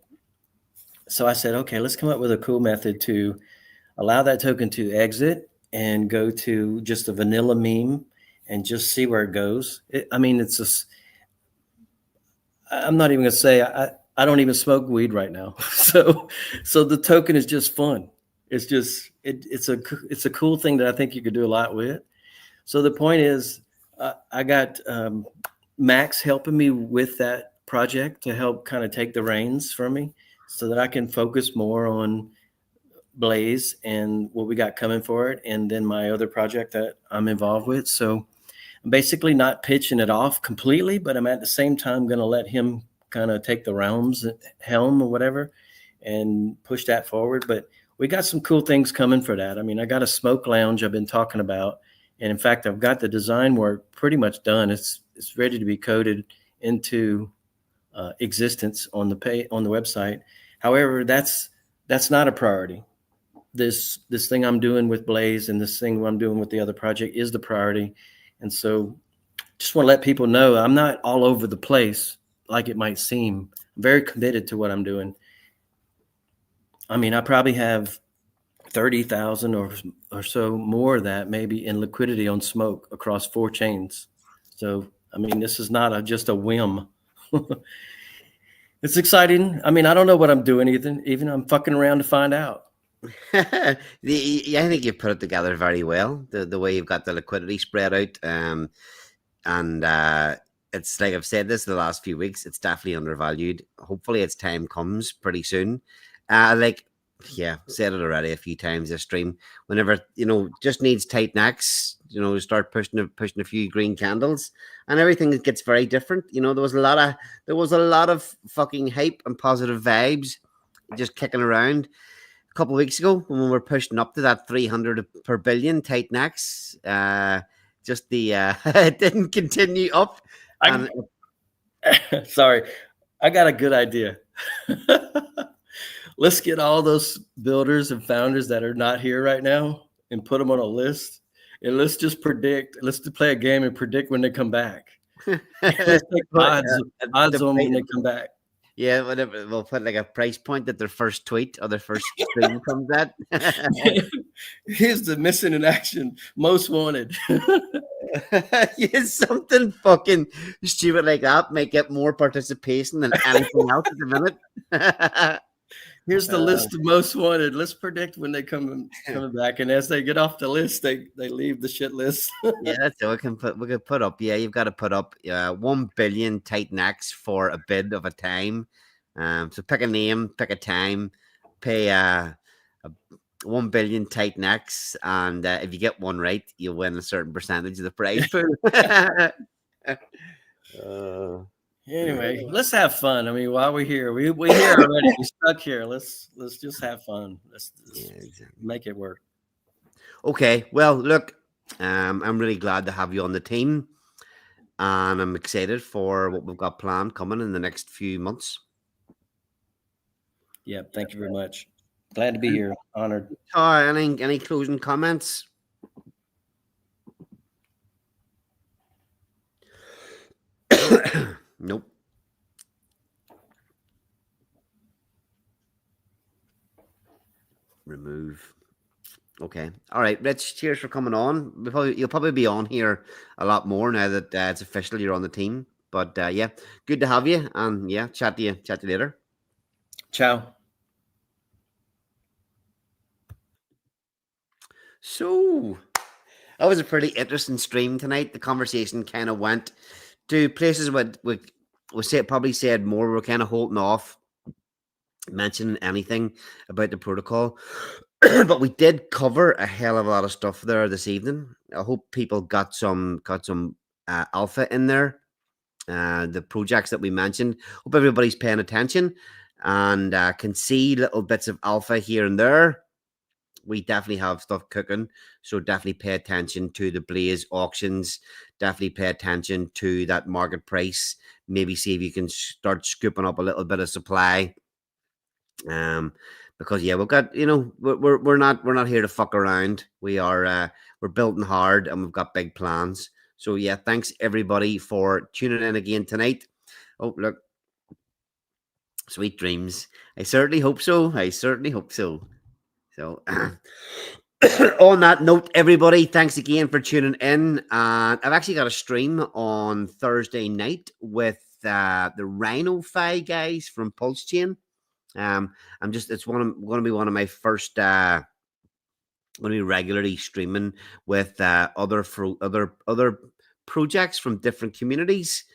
S3: So I said, okay, let's come up with a cool method to allow that token to exit and go to just a vanilla meme and just see where it goes. It's just, I'm not even gonna say, I don't even smoke weed right now. So the token is just fun. It's just, it's a cool thing that I think you could do a lot with. So the point is, I got Max helping me with that project to help kind of take the reins from me so that I can focus more on Blaze and what we got coming for it. And then my other project that I'm involved with. So I'm basically not pitching it off completely, but I'm at the same time going to let him kind of take the helm or whatever and push that forward. But we got some cool things coming for that. I got a smoke lounge I've been talking about. And in fact, I've got the design work pretty much done. It's ready to be coded into existence on the website. However, that's not a priority. This thing I'm doing with Blaze and this thing I'm doing with the other project is the priority. And so just want to let people know I'm not all over the place like it might seem. I'm very committed to what I'm doing. I probably have 30,000 or so more of that maybe in liquidity on smoke across 4 chains. So, this is not just a whim. It's exciting. I don't know what I'm doing even I'm fucking around to find out.
S2: I think you put it together very well. The way you've got the liquidity spread out, and it's like I've said this the last few weeks. It's definitely undervalued. Hopefully, its time comes pretty soon. Said it already a few times this stream. Whenever just needs TITAN X, start pushing a few green candles, and everything gets very different. There was a lot of fucking hype and positive vibes just kicking around a couple of weeks ago when we were pushing up to that 300 per billion TITAN X. Just it didn't continue up.
S3: Sorry, I got a good idea. Let's get all those builders and founders that are not here right now and put them on a list. And let's just predict. Let's play a game and predict when they come back. Let's take odds on when they come back.
S2: Yeah, whatever. We'll put like a price point that their first tweet or their first stream comes at.
S3: Here's the missing in action, most wanted.
S2: Something fucking stupid like that might get more participation than anything else at the minute.
S3: Here's the list of most wanted. Let's predict when they coming back, and as they get off the list, they leave the shit list.
S2: Yeah, that's it. We can put up. Yeah, you've got to put up 1 billion TITAN X for a bid of a time. So pick a name, pick a time, pay 1 billion TITAN X, and if you get one right, you'll win a certain percentage of the prize pool.
S3: Anyway, let's have fun. While we're here, we're here already. We're stuck here. Let's just have fun. Let's make it work.
S2: Okay. Well, look, I'm really glad to have you on the team, and I'm excited for what we've got planned coming in the next few months.
S3: Yeah. Thank you very much. Glad to be here. Honored.
S2: Any closing comments? Nope. Remove. Okay. All right, Rich. Cheers for coming on. You'll probably be on here a lot more now that it's official you're on the team. But yeah, good to have you. And yeah, chat to you later.
S3: Ciao.
S2: So that was a pretty interesting stream tonight. The conversation kind of went to places we probably said more. We're kind of holding off mentioning anything about the protocol. But we did cover a hell of a lot of stuff there this evening. I hope people got some alpha in there. The projects that we mentioned. Hope everybody's paying attention and can see little bits of alpha here and there. We definitely have stuff cooking, so definitely pay attention to the Blaze auctions. Definitely pay attention to that market price. Maybe see if you can start scooping up a little bit of supply. Because yeah, we've got, you know, we're not here to fuck around. We're building hard and we've got big plans. So yeah, thanks everybody for tuning in again tonight. Oh look, sweet dreams. I certainly hope so. So on that note, everybody, thanks again for tuning in. And I've actually got a stream on Thursday night with the Rhino Fi guys from Pulsechain. It's going to be one of my first going to be regularly streaming with other projects from different communities.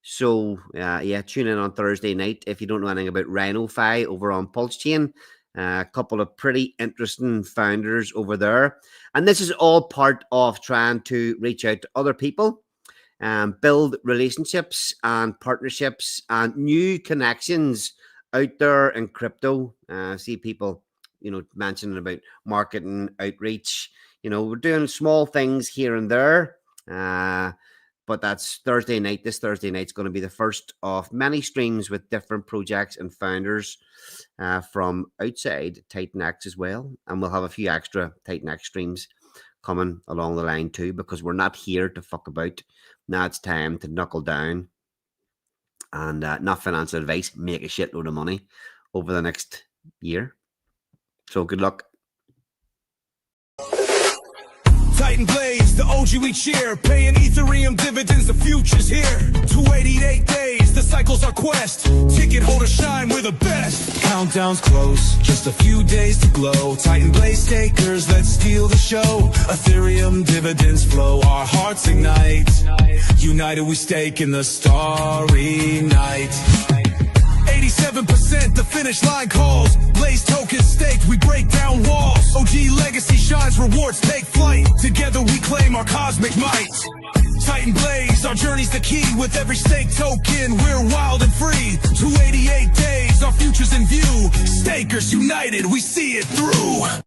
S2: So yeah, tune in on Thursday night if you don't know anything about Rhino Fi over on Pulsechain. A couple of pretty interesting founders over there, and this is all part of trying to reach out to other people, build relationships and partnerships and new connections out there in crypto. See people, you know, mentioning about marketing outreach. You know, we're doing small things here and there. But that's Thursday night. This Thursday night is going to be the first of many streams with different projects and founders from outside Titan X as well. And we'll have a few extra Titan X streams coming along the line too, because we're not here to fuck about. Now it's time to knuckle down and not financial advice, make a shitload of money over the next year. So good luck.
S5: Titan Blaze, the OG we cheer, paying Ethereum dividends, the future's here. 288 days, the cycle's our quest. Ticket holder shine, we're the best. Countdown's close, just a few days to glow. Titan Blaze stakers, let's steal the show. Ethereum dividends flow, our hearts ignite. United we stake in the starry night. 87% the finish line calls. Blaze tokens staked, we break down walls. OG legacy shines, rewards take flight. Together we claim our cosmic might. Titan Blaze, our journey's the key. With every stake token, we're wild and free. 288 days, our future's in view. Stakers united, we see it through.